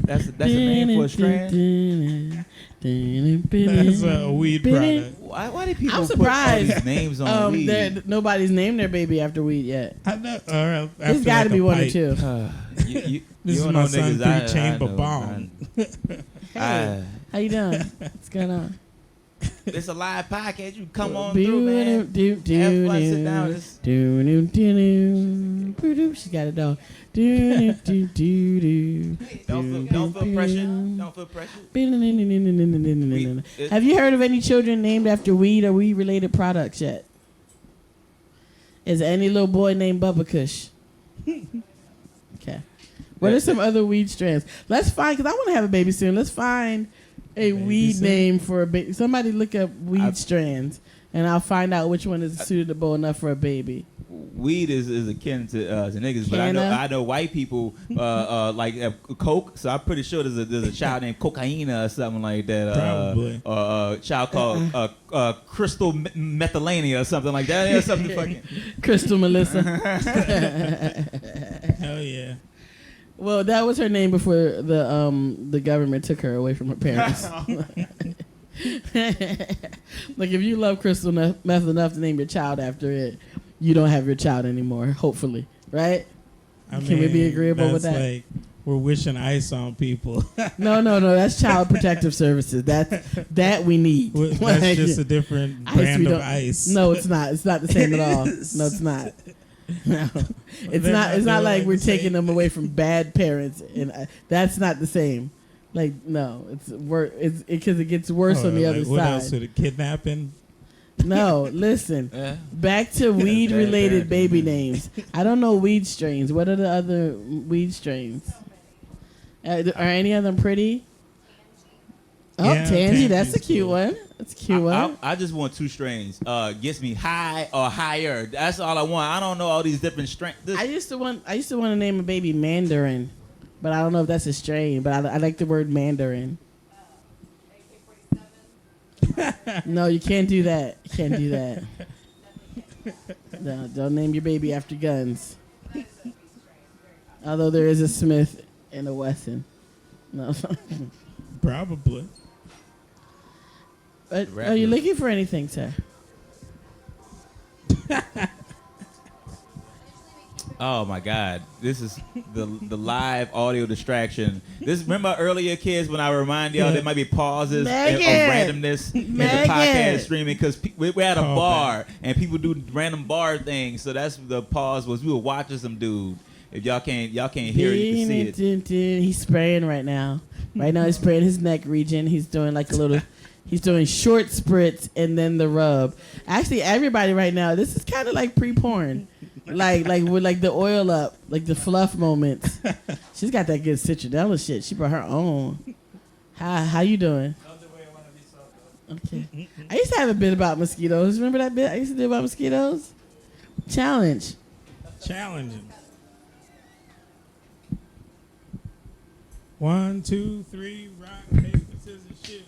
That's the name for a strand. That's a weed product. Why do people I'm put all surprised. these names on weed? Nobody's named their baby after weed yet. I know. Or There's got to be one or two. You This is don't my know son, niggas. 3-chamber bomb. Hey, how you doing? What's going on? It's a live podcast. You come on through, man. Have fun, sit down. She got it dog. Don't feel pressure. Don't feel pressure. Have you heard of any children named after weed or weed-related products yet? Is any little boy named Bubba Kush? Okay. What are some other weed strands? Let's find, because I want to have a baby soon. Let's find a weed name for a baby. Somebody look up weed strands, and I'll find out which one is suitable enough for a baby. Weed is akin to niggas, but I know white people like coke. So I'm pretty sure there's a child named Cocaina or something like that. Probably. A child called Crystal Methylania or something like that. Or something fucking Crystal Melissa. Hell yeah. Well, that was her name before the government took her away from her parents. Like, if you love crystal meth enough to name your child after it, you don't have your child anymore, hopefully, right? Can we be agreeable with that? Like, we're wishing ice on people. No, that's Child Protective Services. That we need. That's just a different brand of ice. No, it's not. It's not the same at all. No, it's not. No, it's not like we're taking them away from bad parents, and that's not the same. Like, no, it's worse. It's because it gets worse on the other what side. Else with a kidnapping? No, listen. Back to weed-related baby names. I don't know weed strains. What are the other weed strains? Are any of them pretty? Oh, Yeah, Tansy, that's a Tansy's cute cool. one. That's a cute one. I just want two strains. Gets me high or higher. That's all I want. I don't know all these different strains. I used to want to name a baby Mandarin, but I don't know if that's a strain. But I like the word Mandarin. No, you can't do that. You can't do that. No, don't name your baby after guns. Although there is a Smith and a Wesson. No. Probably. But are you looking for anything, sir? Oh my God! This is the live audio distraction. Remember earlier, kids, when I remind y'all there might be pauses of randomness in the podcast streaming because we're at a bar and people do random bar things. So that's the pause was we were watching some dude. If y'all can't hear it, you can see it. He's spraying right now. Right now he's spraying his neck region. He's doing like a little. He's doing short spritz and then the rub. Actually, everybody right now, this is kind of like pre-porn. Like with like the oil up, like the fluff moments. She's got that good citronella shit. She brought her own. How you doing? Okay. I used to have a bit about mosquitoes. Remember that bit I used to do about mosquitoes? Challenging. 1, 2, 3, rock, paper, scissors, shoot.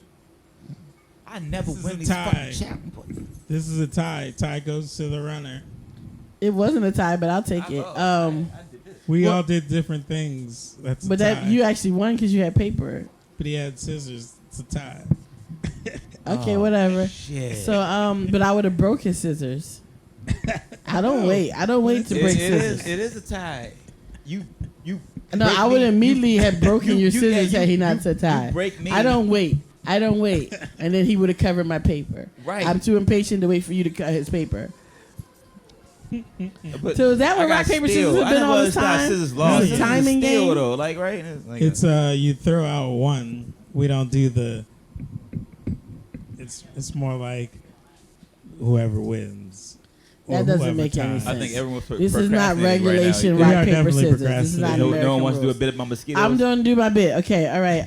I never win these tie. fucking challenges. This is a tie. Tie goes to the runner. It wasn't a tie, but I'll take it. We all did different things. That's a but tie. that you actually won because you had paper. But he had scissors. It's a tie. Okay, whatever. Shit. So, but I would have broke his scissors. I don't wait. I don't wait to break scissors. It is a tie. You. No, I would immediately have broken your scissors had he not said tie. You break me. I don't wait. And then he would have covered my paper. Right. I'm too impatient to wait for you to cut his paper. But So is that what rock, paper, scissors have been all this time? Scissors law. It's a timing game? Though, like, right? It's you throw out one. We don't do the. It's more like whoever wins. That Or doesn't whoever make any ties. sense. I think everyone's This is not regulation We are rock, paper, definitely scissors. This is not procrastinating. No American one wants to do a rules. bit about mosquitoes. I'm going to do my bit. Okay, all right.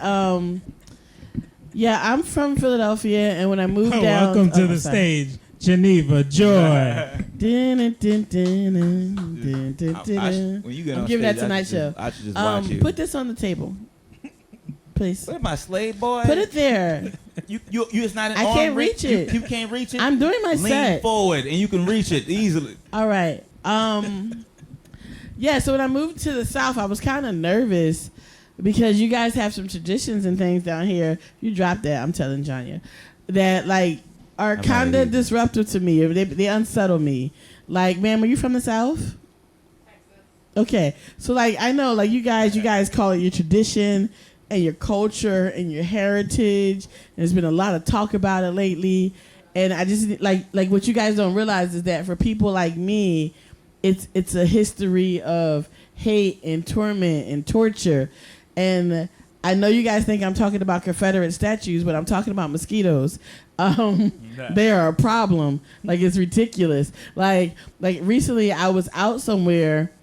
Yeah, I'm from Philadelphia, and when I moved down, Welcome to the stage, Geneva Joy. When you get on I'm giving that stage, Tonight Show. I should just watch you. Put this on the table, please. What am I, slave boy? Put it there. You it's not an I arm can't reach. reach it. You can't reach it. I'm doing my Lean set. forward and you can reach it easily. All right. Yeah. So when I moved to the South, I was kind of nervous because you guys have some traditions and things down here. You dropped that. I'm telling Janya that like are kind of disruptive to me. They unsettle me. Like, ma'am, are you from the South? Texas. Okay. So like I know like you guys call it your tradition and your culture and your heritage. And there's been a lot of talk about it lately. And I just like what you guys don't realize is that for people like me, it's a history of hate and torment and torture. And I know you guys think I'm talking about Confederate statues, but I'm talking about mosquitoes. They are a problem. Like, it's ridiculous. Like recently I was out somewhere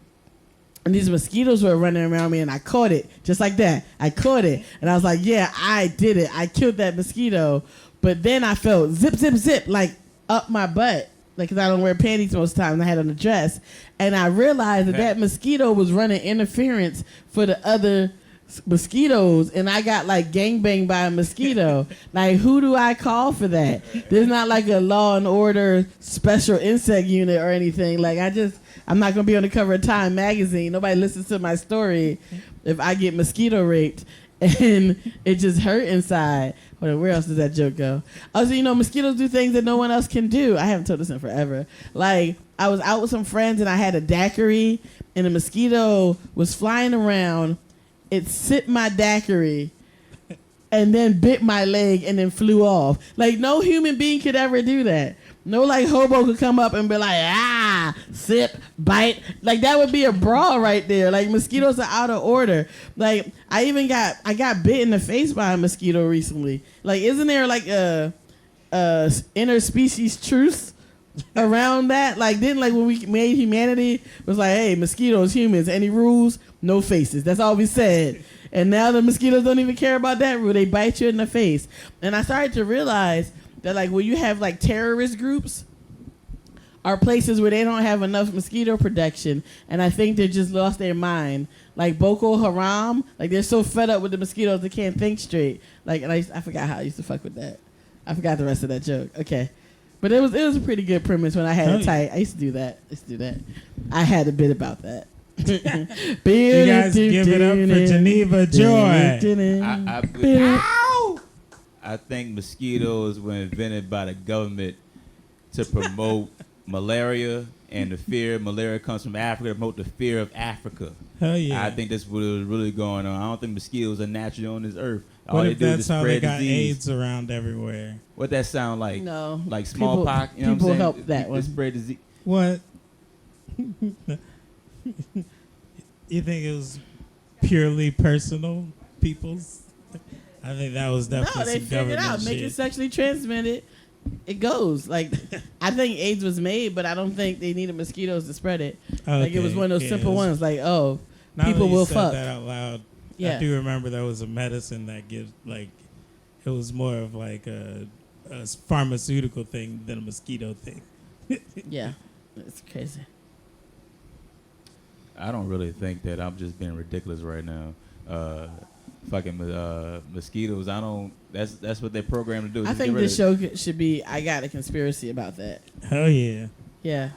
and these mosquitoes were running around me and I caught it just like that. I caught it and I was like, yeah, I did it. I killed that mosquito. But then I felt zip, zip, zip, like up my butt. Like, cause I don't wear panties most of the time and I had on a dress. And I realized that mosquito was running interference for the other mosquitoes, and I got like gangbanged by a mosquito. Like, who do I call for that? There's not like a Law and Order special insect unit or anything. Like, I'm not gonna be on the cover of Time magazine. Nobody listens to my story if I get mosquito raped and it just hurt inside. Hold on, where else does that joke go? Oh, so mosquitoes do things that no one else can do. I haven't told this in forever. Like, I was out with some friends and I had a daiquiri and a mosquito was flying around. It sipped my daiquiri and then bit my leg and then flew off. Like, no human being could ever do that. No, like, hobo could come up and be like, sip, bite. Like, that would be a brawl right there. Like, mosquitoes are out of order. Like, I got bit in the face by a mosquito recently. Like, isn't there, like, a interspecies truce around that? Like, when we made humanity, it was like, hey, mosquitoes, humans, any rules? No faces. That's all we said. And now the mosquitoes don't even care about that rule. They bite you in the face. And I started to realize that, like, when you have, like, terrorist groups are places where they don't have enough mosquito protection. And I think they just lost their mind. Like, Boko Haram, like, they're so fed up with the mosquitoes they can't think straight. Like, and I forgot how I used to fuck with that. I forgot the rest of that joke. Okay. But it was a pretty good premise when I had it tight. I used to do that. I had a bit about that. You guys give it up for Geneva Joy. I think mosquitoes were invented by the government to promote malaria, and the fear malaria comes from Africa, to promote the fear of Africa. Hell yeah. I think that's what was really going on. I don't think mosquitoes are naturally on this earth. All What they if do is that's how spread they got disease. AIDS around everywhere? What that sound like? No. Like smallpox? You know people what I'm saying? help that one. Spread disease. What? You think it was purely personal, people's? I think that was definitely No, they some figured government out. Make it shit. sexually transmitted. It goes. Like, I think AIDS was made, but I don't think they needed mosquitoes to spread it. Like, it was one of those simple ones. Like, Now people that you will said fuck. that out loud. Yeah. I do remember there was a medicine that gives, like, it was more of like a pharmaceutical thing than a mosquito thing. Yeah. It's crazy. I don't really think that. I'm just being ridiculous right now. Fucking mosquitoes. I don't. That's what they're programmed to do. I think this show should be, I got a conspiracy about that. Hell yeah. Yeah.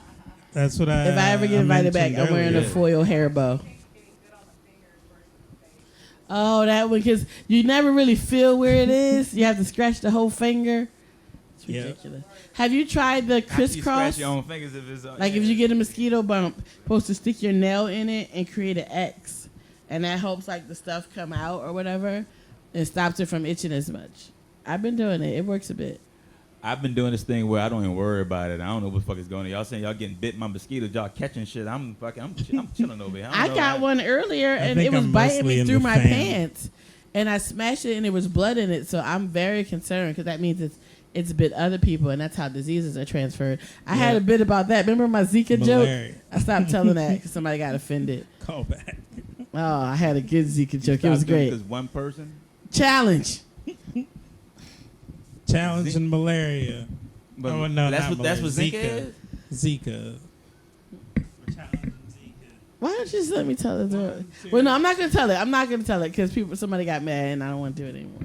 That's what I. If I ever get invited back, I'm wearing a foil hair bow. Oh, that one, because you never really feel where it is. You have to scratch the whole finger. It's ridiculous. Have you tried the crisscross? You scratch your own fingers if it's like if you get a mosquito bump, supposed to stick your nail in it and create an X, and that helps like the stuff come out or whatever, and stops it from itching as much. I've been doing it. It works a bit. I've been doing this thing where I don't even worry about it. I don't know what the fuck is going on. Y'all saying y'all getting bit by mosquitoes, y'all catching shit. I'm chilling over here. I got one earlier and it was biting me through my pants, and I smashed it and there was blood in it. So I'm very concerned because that means it's bit other people, and that's how diseases are transferred. I had a bit about that. Remember my Zika joke? I stopped telling that because somebody got offended. Call back. Oh, I had a good Zika joke. It was great. Because one person? Challenge. challenging malaria. But Oh, no, that's not what malaria. Zika is. Zika. We're challenging Zika. Why don't you just let me tell it? Well, no, I'm not gonna tell it. I'm not gonna tell it because somebody got mad and I don't want to do it anymore.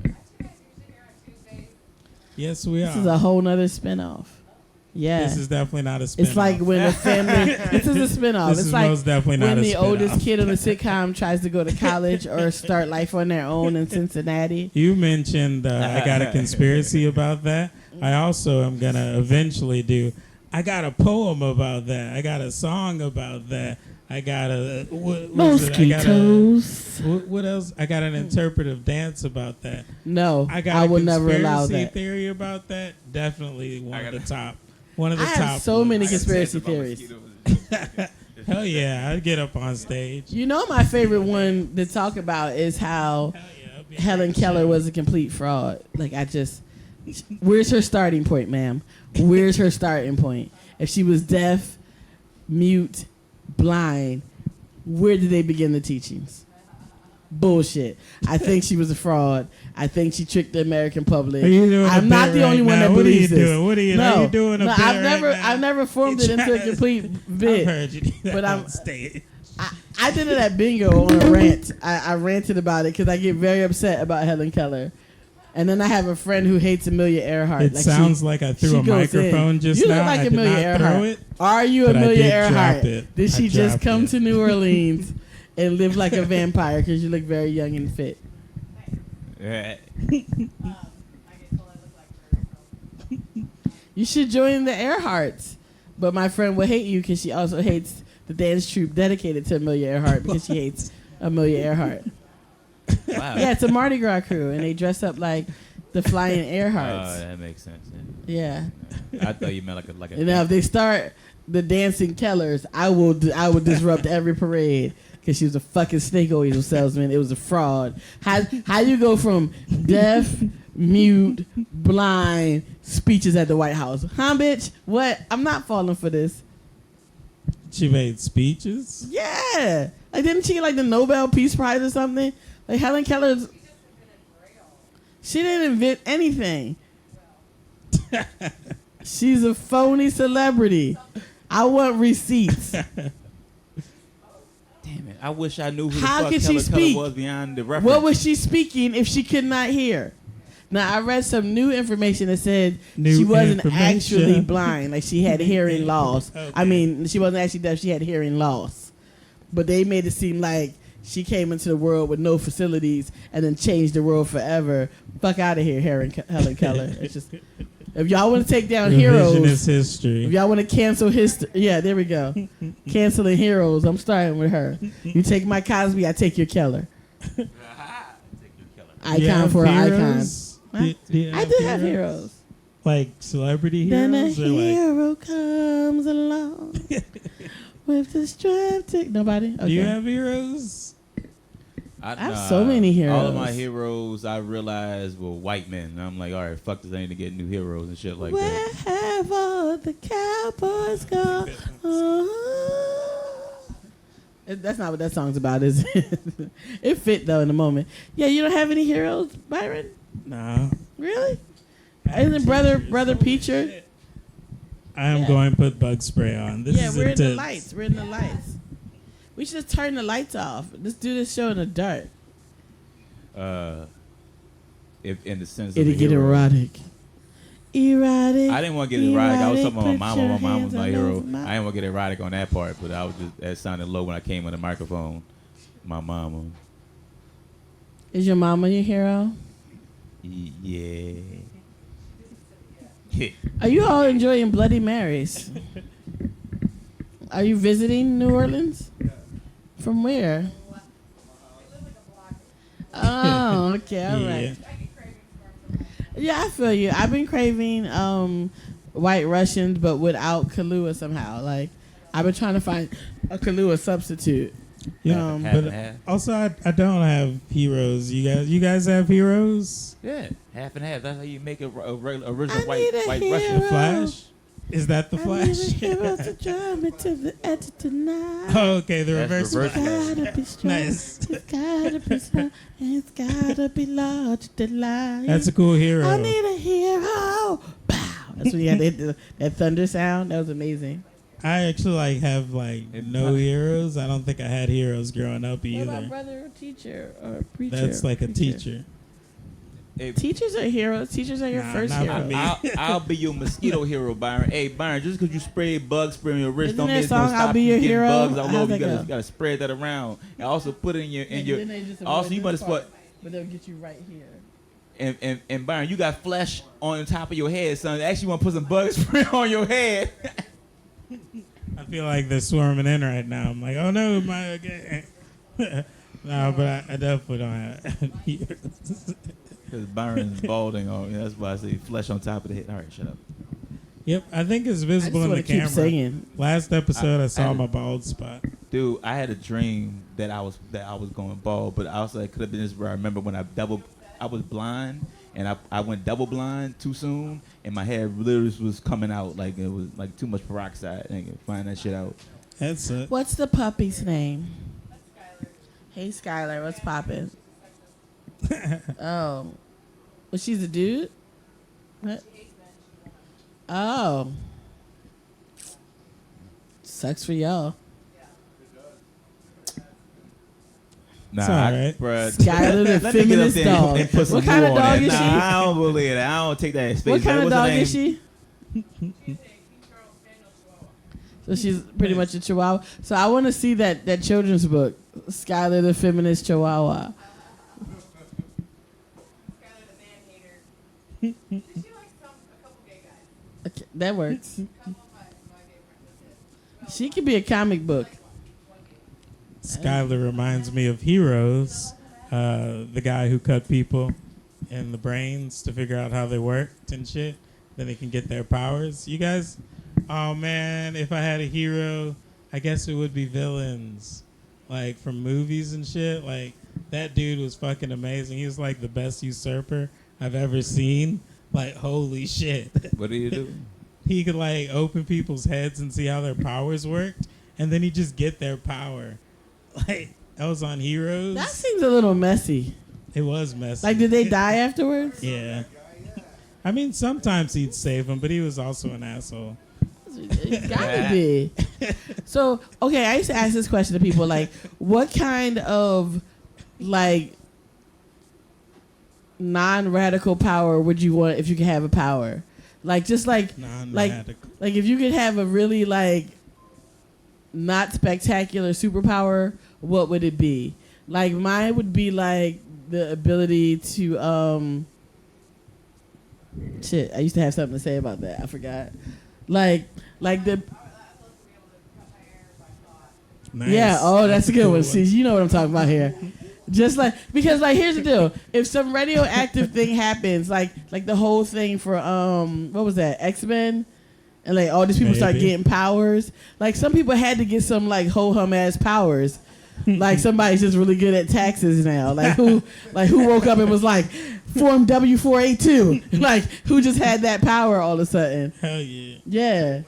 Yes, we are. This is a whole nother spinoff. Yeah. This is definitely not a spinoff. It's like when a family. This is a spinoff. This It's is like most definitely not when a the spinoff. oldest kid on the sitcom tries to go to college or start life on their own in Cincinnati. You mentioned I got a conspiracy about that. I also am going to eventually do, I got a poem about that. I got a song about that. I got a, Mosquitoes. what else? I got an interpretive dance about that. No, I got I a would never allow conspiracy that. theory about that. Definitely one of the top. One of the I top. have so ones. many conspiracy theories. Hell yeah, I'd get up on stage. You know, my favorite one to talk about is how Hell yeah, it'd be a Helen great Keller show. was a complete fraud. Like, where's her starting point, ma'am? Where's her starting point? If she was deaf, mute, blind, where did they begin the teachings? Bullshit. I think she was a fraud. I think she tricked the American public. Are you doing I'm a not bit the right only one now? that What believes are you this. doing? What are you? No, Are you doing a no, bit I've right never, now? I've never formed it into a complete I've bit. heard you do that But on I'm- stage. I did it at bingo on a rant. I ranted about it because I get very upset about Helen Keller. And then I have a friend who hates Amelia Earhart. It sounds like I threw she a goes in. microphone just You now. look like I did Amelia not Earhart. throw it. Are you but I Amelia did drop Earhart? it. Did she I just dropped come it. to New Orleans and live like a vampire because you look very young and fit? Yeah. You should join the Earharts. But my friend will hate you because she also hates the dance troupe dedicated to Amelia Earhart because she hates Amelia Earhart. Wow. Yeah, it's a Mardi Gras crew, and they dress up like the flying Oh, Earharts. that makes sense. Yeah. I thought you meant like a. And now if they start the dancing Kellers, I will disrupt every parade because she was a fucking snake oil salesman. It was a fraud. How you go from deaf, mute, blind speeches at the White House? Huh, bitch? What? I'm not falling for this. She made speeches. Yeah. Like, didn't she get like the Nobel Peace Prize or something? Like Helen Keller's. She didn't invent anything. She's a phony celebrity. I want receipts. Damn it! I wish I knew who How the fuck could she Helen speak? Keller was beyond the reference. What was she speaking if she could not hear? Now, I read some new information that said New she wasn't information. actually blind. Like, she had hearing loss. Okay. I mean, she wasn't actually deaf. She had hearing loss. But they made it seem like she came into the world with no facilities and then changed the world forever. Fuck out of here, Helen Keller. It's just, if y'all want to take down Revisionist heroes, history. if y'all want to cancel history, yeah, there we go. Canceling heroes. I'm starting with her. You take my Cosby, I take your Keller. Icon for an icon. I do have heroes. Like celebrity Then a heroes? Or like, hero comes along with the strength to... Nobody? Okay. do you have heroes? I have so many heroes. All of my heroes I realized were white men. And I'm like, all right, fuck this. I need to get new heroes and shit like Where that. have all the cowboys gone? That's not what that song's about, is it? It fit, though, in the moment. Yeah, you don't have any heroes, Byron? No. Really? Isn't brother Peacher? I am going to put bug spray on. This Yeah, is we're in intense. the lights. We're in the lights. We should just turn the lights off. Let's do this show in the dark. If in the sense of It'll a get hero. erotic. Erotic. I didn't want to get erotic. I was talking about my Put mama. your My mom was hands my all hero. over my- I didn't want to get erotic on that part, but I was just that sounded low when I came on the microphone. My mama. Is your mama your hero? Yeah. Are you all enjoying Bloody Marys? Are you visiting New Orleans? From where? Oh, okay, all right. Yeah, I feel you. I've been craving White Russians, but without Kahlua somehow. Like, I've been trying to find a Kahlua substitute. Yeah, half but and half. also I don't have heroes. You guys have heroes? Yeah, half and half. That's how you make a regular I original need a white hero. Russian. The Flash? Is that the Flash? Heroes to drive me to the edge of tonight. Oh, okay, the That's reverse. reverse. Gotta be strong. Nice. It's gotta be strong. It's gotta be large delight. That's a cool hero. I need a hero. Pow. That's when you had that thunder sound. That was amazing. I actually have no heroes. I don't think I had heroes growing up What about either. brother or teacher or preacher? That's like a Preacher. teacher. Hey, Teachers are heroes. Teachers are your Nah, first not for hero. me. I'll be your mosquito hero, Byron. Hey, Byron, just because you spray bug spray on your wrist Isn't don't there mean a it's gonna song, stop I'll be you your getting hero? bugs all How's over. that You go? gotta spread that around, and also put it in your. Then they just Also, avoid you must this put. part, but they'll get you right here. And Byron, you got flesh on the top of your head, son. They actually want to put some bug spray on your head. I feel like they're swarming in right now. I'm like, oh no, my okay. No, but I definitely don't have heroes. Because Byron's balding. That's why I say flesh on top of the head. All right, shut up. Yep, I think it's I just visible in want the to keep camera. singing. Last episode, I saw I- my bald spot. Dude, I had a dream that I was going bald, but also it could have been this where I remember when I was blind and I went double blind too soon and my hair literally was coming out like it was like too much peroxide. I can find that shit out. That's it. What's the puppy's name? Hey, Skylar, what's poppin'? Oh. Well, she's a dude? What? Oh. Sucks for y'all. It's all right. Bruh, Skylar, the let me get up feminist there dog. and put some What kind of glue on dog that. is she? Nah, I don't believe it. I don't take that space. What kind of What's her dog name? is she? So she's pretty much a chihuahua. So I want to see that children's book, Skylar the Feminist Chihuahua. Okay, that works. She could be a comic book. Skylar reminds me of Heroes, the guy who cut people in the brains to figure out how they worked and shit. Then they can get their powers. You guys, oh man, if I had a hero, I guess it would be villains, like from movies and shit. Like that dude was fucking amazing. He was like the best usurper I've ever seen. Like holy shit. What do you do? He could like open people's heads and see how their powers worked, and then he just get their power. Like that was on Heroes. That seems a little messy. It was messy. Like, did they die afterwards? Yeah. I mean, sometimes he'd save him, but he was also an asshole. It gotta be. So, okay, I used to ask this question to people, like, what kind of, like, non-radical power would you want if you could have a power? Like, just like, Non-radical. like if you could have a really, like, not spectacular superpower, what would it be? Like, mine would be, like, the ability to, shit, I used to have something to say about that. I forgot. Like the Nice. yeah. Oh, that's a good cool one. See, you know what I'm talking about here. Just like because like here's the deal: if some radioactive thing happens, like the whole thing for what was that, X-Men, and like all these people start Maybe. getting powers. Like some people had to get some like ho hum ass powers. Like somebody's just really good at taxes now. Like who woke up and was like form W482. Like who just had that power all of a sudden? Hell yeah. Yeah.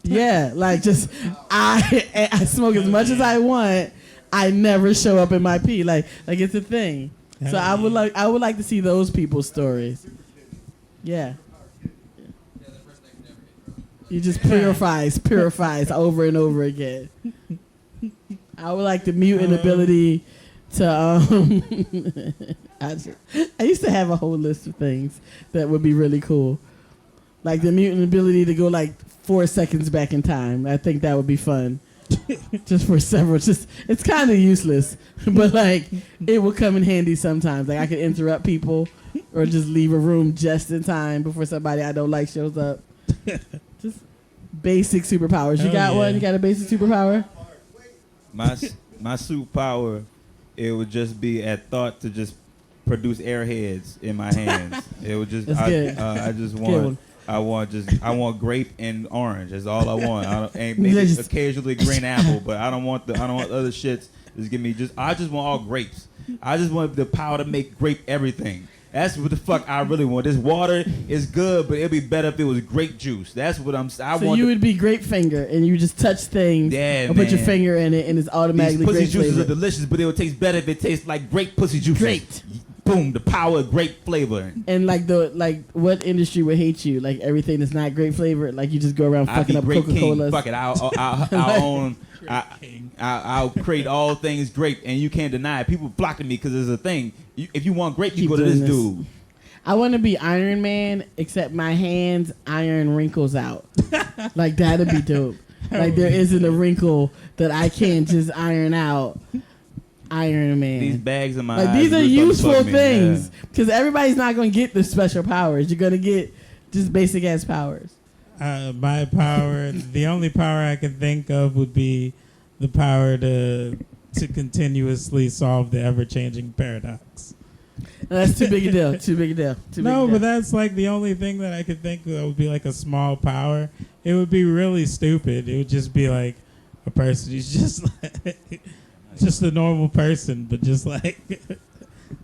Yeah, like just I smoke as much as I want. I never show up in my pee. Like it's a thing. Hell So I would yeah. like to see those people's stories. Yeah. You just purifies over and over again. I would like the mutant ability to I used to have a whole list of things that would be really cool. Like the mutant ability to go like 4 seconds back in time. I think that would be fun. Just for several. It's kind of useless, but like it will come in handy sometimes. Like I could interrupt people or just leave a room just in time before somebody I don't like shows up. Just basic superpowers. You Hell got yeah. one? You got a basic superpower? My superpower, it would just be at thought to just produce airheads in my hands. It would just That's good. I just Good want one. I want grape and orange. That's all I want. And maybe Just- occasionally green apple, but I don't want other shits. Just give me I just want all grapes. I just want the power to make grape everything. That's what the fuck I really want. This water is good, but it'd be better if it was grape juice. That's what I So want. you would be grape finger, and you just touch things, Yeah, or put your man. finger in it, and it's automatically These pussy grape juices flavor. are delicious, but it would taste better if it tastes like grape pussy juice. Great. Boom, the power of grape flavor. And what industry would hate you? Like everything that's not grape flavored, like you just go around I'll fucking be up grape Coca-Colas. king. Fuck it, I'll own. I'll create all things grape, and you can't deny it. People blocking me because there's a thing. If you want grape, you Keep go to this doing dude. I want to be Iron Man, except my hands iron wrinkles out. Like that'd be dope. Like there isn't a wrinkle that I can't just iron out. Iron Man. These bags in my Like eyes these are really useful fuck me, things yeah. because everybody's not gonna get the special powers. You're gonna get just basic ass powers. My power, the only power I can think of would be the power to continuously solve the ever-changing paradox. That's too big a deal. Too big a deal. Too big a No, deal. but that's like the only thing that I could think that would be like a small power. It would be really stupid. It would just be like a person who's just like, just a normal person, but just like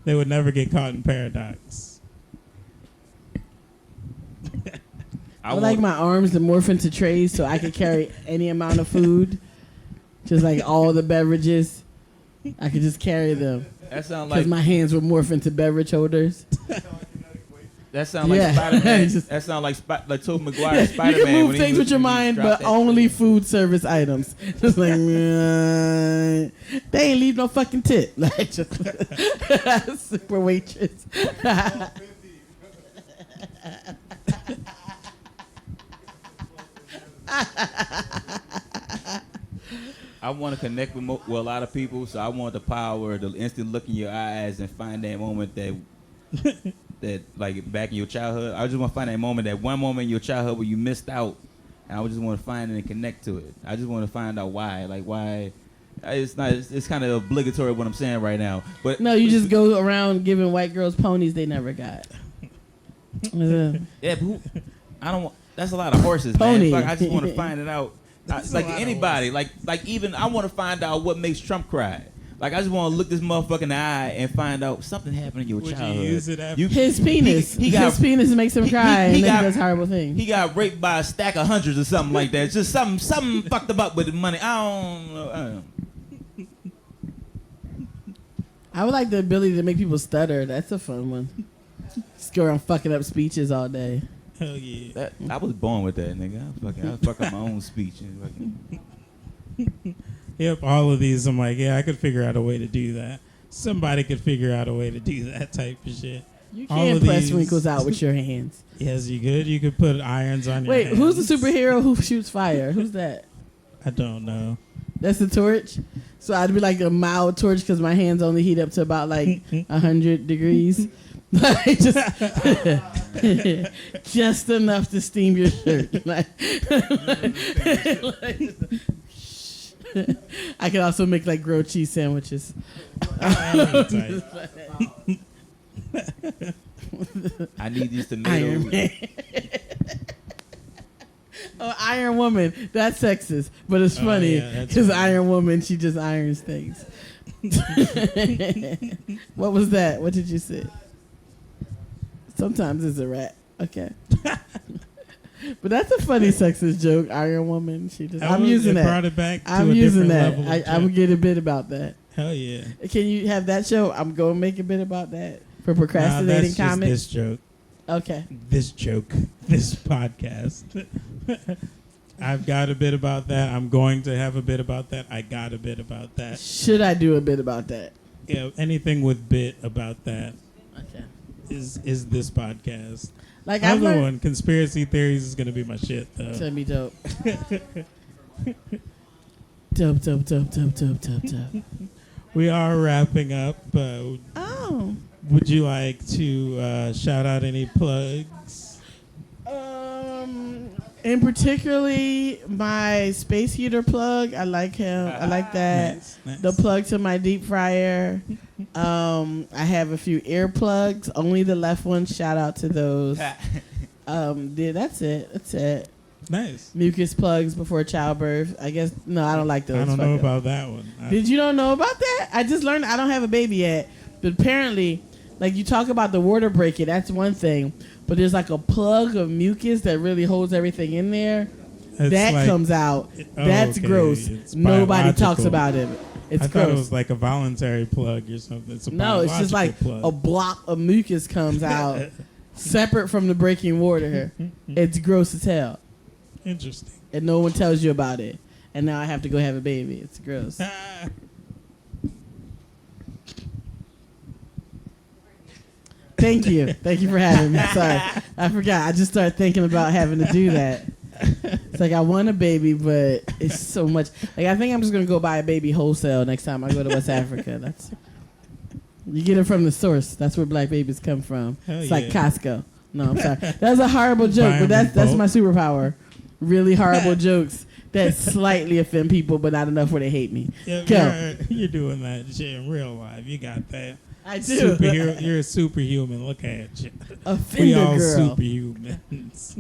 they would never get caught in paradox. I would like my arms to morph into trays so I could carry any amount of food. Just like all the beverages. I could just carry them. That sounds Because like my hands would morph into beverage holders. that sounds like Yeah. Spider-Man. Just- That sounds like Tobey Maguire Spider-Man. You can move when he things was- with your when he mind, dropped but that only shit. food service items. Just like, they ain't leave no fucking tip. Like, just super waitress. I want to connect with a lot of people, so I want the power to instantly look in your eyes and find that moment that like back in your childhood. I just want to find that moment, that one moment in your childhood where you missed out, and I just want to find it and connect to it. I just want to find out why, like why. It's not. It's kind of obligatory what I'm saying right now, but No, you just go around giving white girls ponies they never got. yeah. But I don't want. That's a lot of horses, Pony. man. Fuck, I just want to find it out. That's a Like lot of anybody, like even I want to find out what makes Trump cry. Like I just want to look this motherfucker in the eye and find out something happened in your Would you childhood. use it after- His penis. He got- His penis makes him he- cry, he and then got- he does horrible things. He got raped by a stack of hundreds or something like that. It's just something fucked up with the money. I don't know. I would like the ability to make people stutter. That's a fun one. Just go around fucking up speeches all day. Hell yeah. I was born with that, nigga. I fuck up my own speech. And fucking, Yep, all of these, I'm like, yeah, I could figure out a way to do that. Somebody could figure out a way to do that type of shit. You All can't of press these- wrinkles out with your hands. Yes, you could. You could put irons on your Wait, hands. who's the superhero who shoots fire? Who's that? I don't know. That's the torch. So I'd be like a mild torch because my hands only heat up to about like 100 degrees. Like just enough to steam your shirt. Like, I can also make like grilled cheese sandwiches. Tight. I need these Iron tomatoes. Man. Oh, Iron Woman. That's sexist, but it's Oh, funny yeah, that's because funny. Iron Woman, she just irons things. What was that? What did you say? Sometimes it's a rat. Okay. But that's a funny sexist joke. Iron Woman. She just. I'm using It brought that. it back to I'm a using different that. level. of I would joke. get a bit about that. Hell yeah. Can you have that show? I'm going to make a bit about that for Nah, procrastinating that's just comics. this joke. Okay. This joke. This podcast. I've got a bit about that. I'm going to have a bit about that. I got a bit about that. Should I do a bit about that? Yeah, anything with bit about that Okay. is this podcast. Like I've Another learned. one, conspiracy theories, is gonna be my shit though. It's gonna be dope. Dope. We are wrapping up. Oh. Would you like to shout out any plugs? And particularly my space heater plug. I like him. I like that. Nice. The plug to my deep fryer. I have a few earplugs. Only the left one. Shout out to those. That's it. Nice. Mucus plugs before childbirth. I guess no, I don't like those. I don't Fuck know them. about that one. Did you don't know about that? I just learned I don't have a baby yet, but apparently Like you talk about the water breaking, that's one thing, but there's like a plug of mucus that really holds everything in there. It's That like- comes out. Oh, That's okay. gross. It's Nobody talks biological. about it. It's I thought it gross. was like a voluntary plug or something. It's a No, it's just like biological a plug. block of mucus comes out separate from the breaking water. It's gross as hell. Interesting. And no one tells you about it. And now I have to go have a baby. It's gross. Thank you. Thank you for having me. Sorry. I forgot. I just started thinking about having to do that. It's like I want a baby, but it's so much. Like I think I'm just gonna go buy a baby wholesale next time I go to West Africa. That's you get it from the source. That's where black babies come from. Hell It's like yeah. Costco. No, I'm sorry. That's a horrible joke, Buy but 'em in that's bulk. my superpower. Really horrible jokes that slightly offend people, but not enough where they hate me. Yeah, Go. you're doing that shit in real life. You got that. I do. Superhero, you're a superhuman. Look at you. Offender We all girl. superhumans.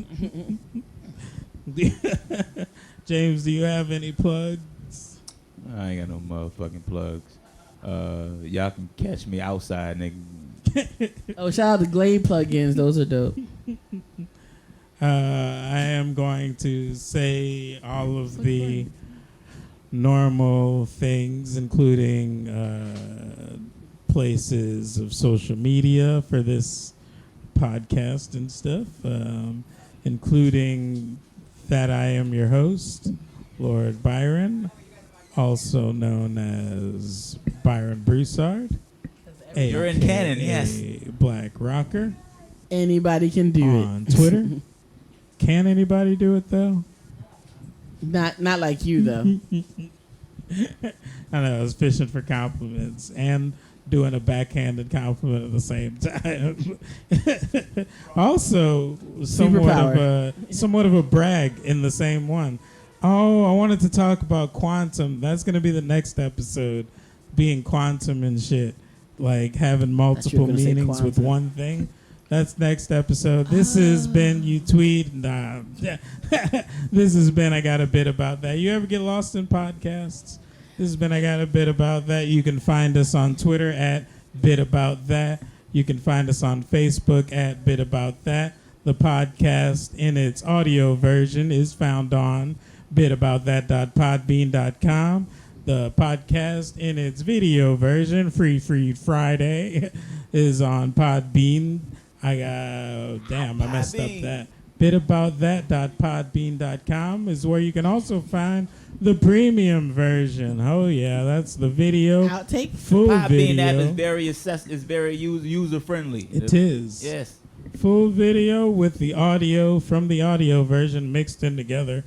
James, do you have any plugs? I ain't got no motherfucking plugs. Y'all can catch me outside, nigga. Oh, shout out to Glade plugins. Those are dope. I am going to say all of the normal things, including places of social media for this podcast and stuff, including that I am your host, Lord Byron, also known as Byron Broussard. You're in canon, aka yes. Black Rocker Anybody can do on it. Twitter. Can anybody do it though? Not like you though. I know I was fishing for compliments and doing a backhanded compliment at the same time. Also, somewhat of a brag in the same one. Oh, I wanted to talk about quantum. That's going to be the next episode, being quantum and shit, like having multiple gonna say meanings with quantum. one thing. That's next episode. This has been You Tweet. Nah. This has been I Got a Bit About That. You ever get lost in podcasts? This has been I Got a Bit About That. You can find us on Twitter at Bit About That. You can find us on Facebook at Bit About That. The podcast in its audio version is found on bitaboutthat.podbean.com. The podcast in its video version, Free Friday, is on Podbean. I messed up that. Bitabouttthat.podbean.com is where you can also find the premium version. Oh yeah, that's the video. Outtake. Full Podbean app video. is very user friendly. It is. Yes. Full video with the audio from the audio version mixed in together.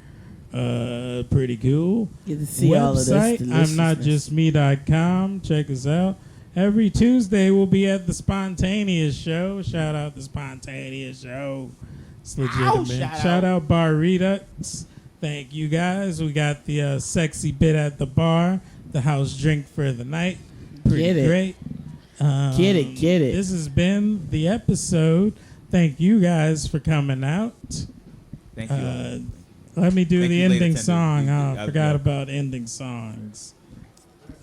Pretty cool. Get to see all of this Website, deliciousness. I'mNotJustMe.com. Check us out. Every Tuesday we'll be at the Spontaneous Show. Shout out the Spontaneous Show. It's legitimate. Shout out Bar Redux. Thank you guys. We got the sexy bit at the bar. The house drink for the night. Pretty Get it. great. Get it. This has been the episode. Thank you guys for coming out. Thank you. Let me do Thank the you, ladies ending and song. gentlemen. Oh, I forgot about ending songs.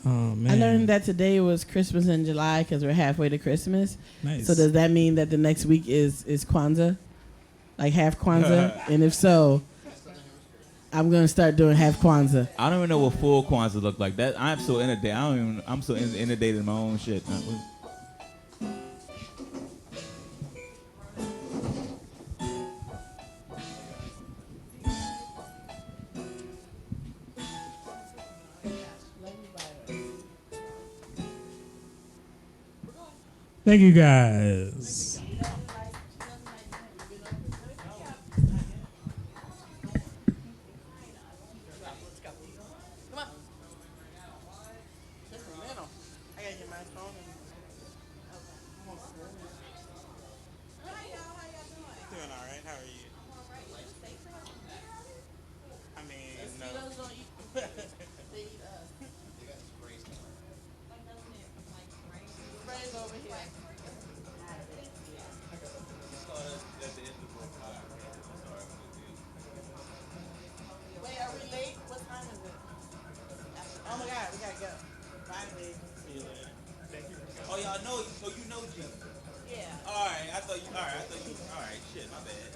Oh, man. I learned that today was Christmas in July because we're halfway to Christmas. Nice. So does that mean that the next week is Kwanzaa? Like half Kwanzaa? And if so, I'm going to start doing half Kwanzaa. I don't even know what full Kwanzaa look like. That I'm so inundated. I'm so inundated in my own shit. Thank you guys. Doing all right. How are you? I mean, no. All right, I thought you. All right, I thought you. All right, shit, my bad.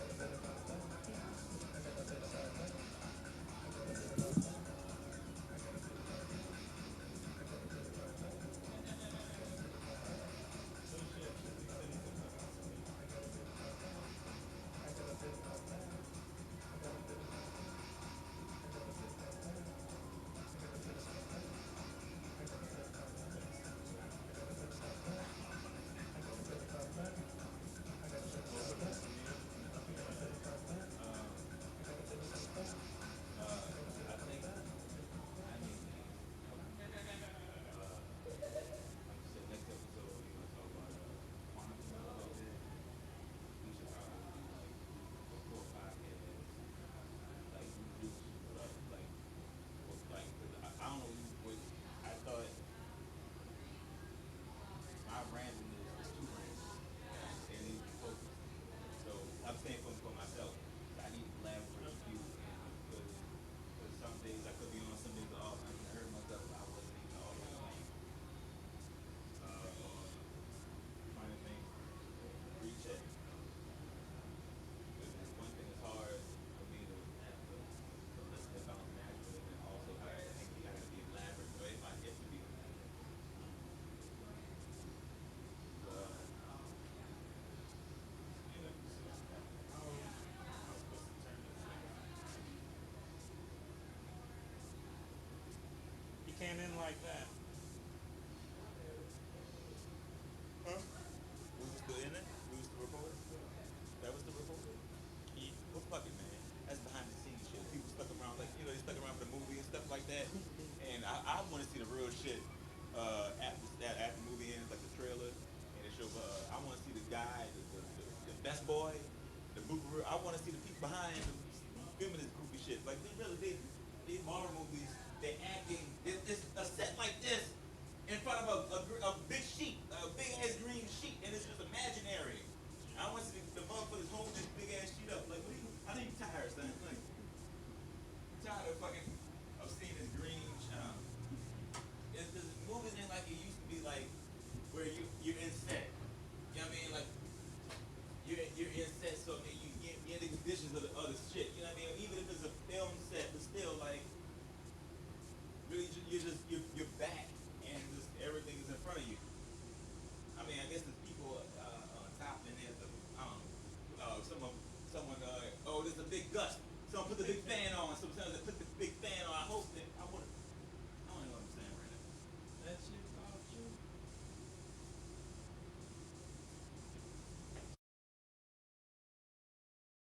You can't end like that. We was still in it. We was still recording. That was the recorder. Yeah. Well, fuck it, man. That's behind the scenes shit. People stuck around, like they stuck around for the movie and stuff like that. And I want to see the real shit after the movie ends, like the trailer, and it show. I want to see the guy, the best boy, the movie. I want to see the people behind filming this goofy shit. Like these Marvel movies, they acting. It's a set like this in front of a big sheet, a big ass green sheet, and it's just imaginary. I want to see the motherfuckers holding this big ass sheet up. Like, what are you? I think you tired, son.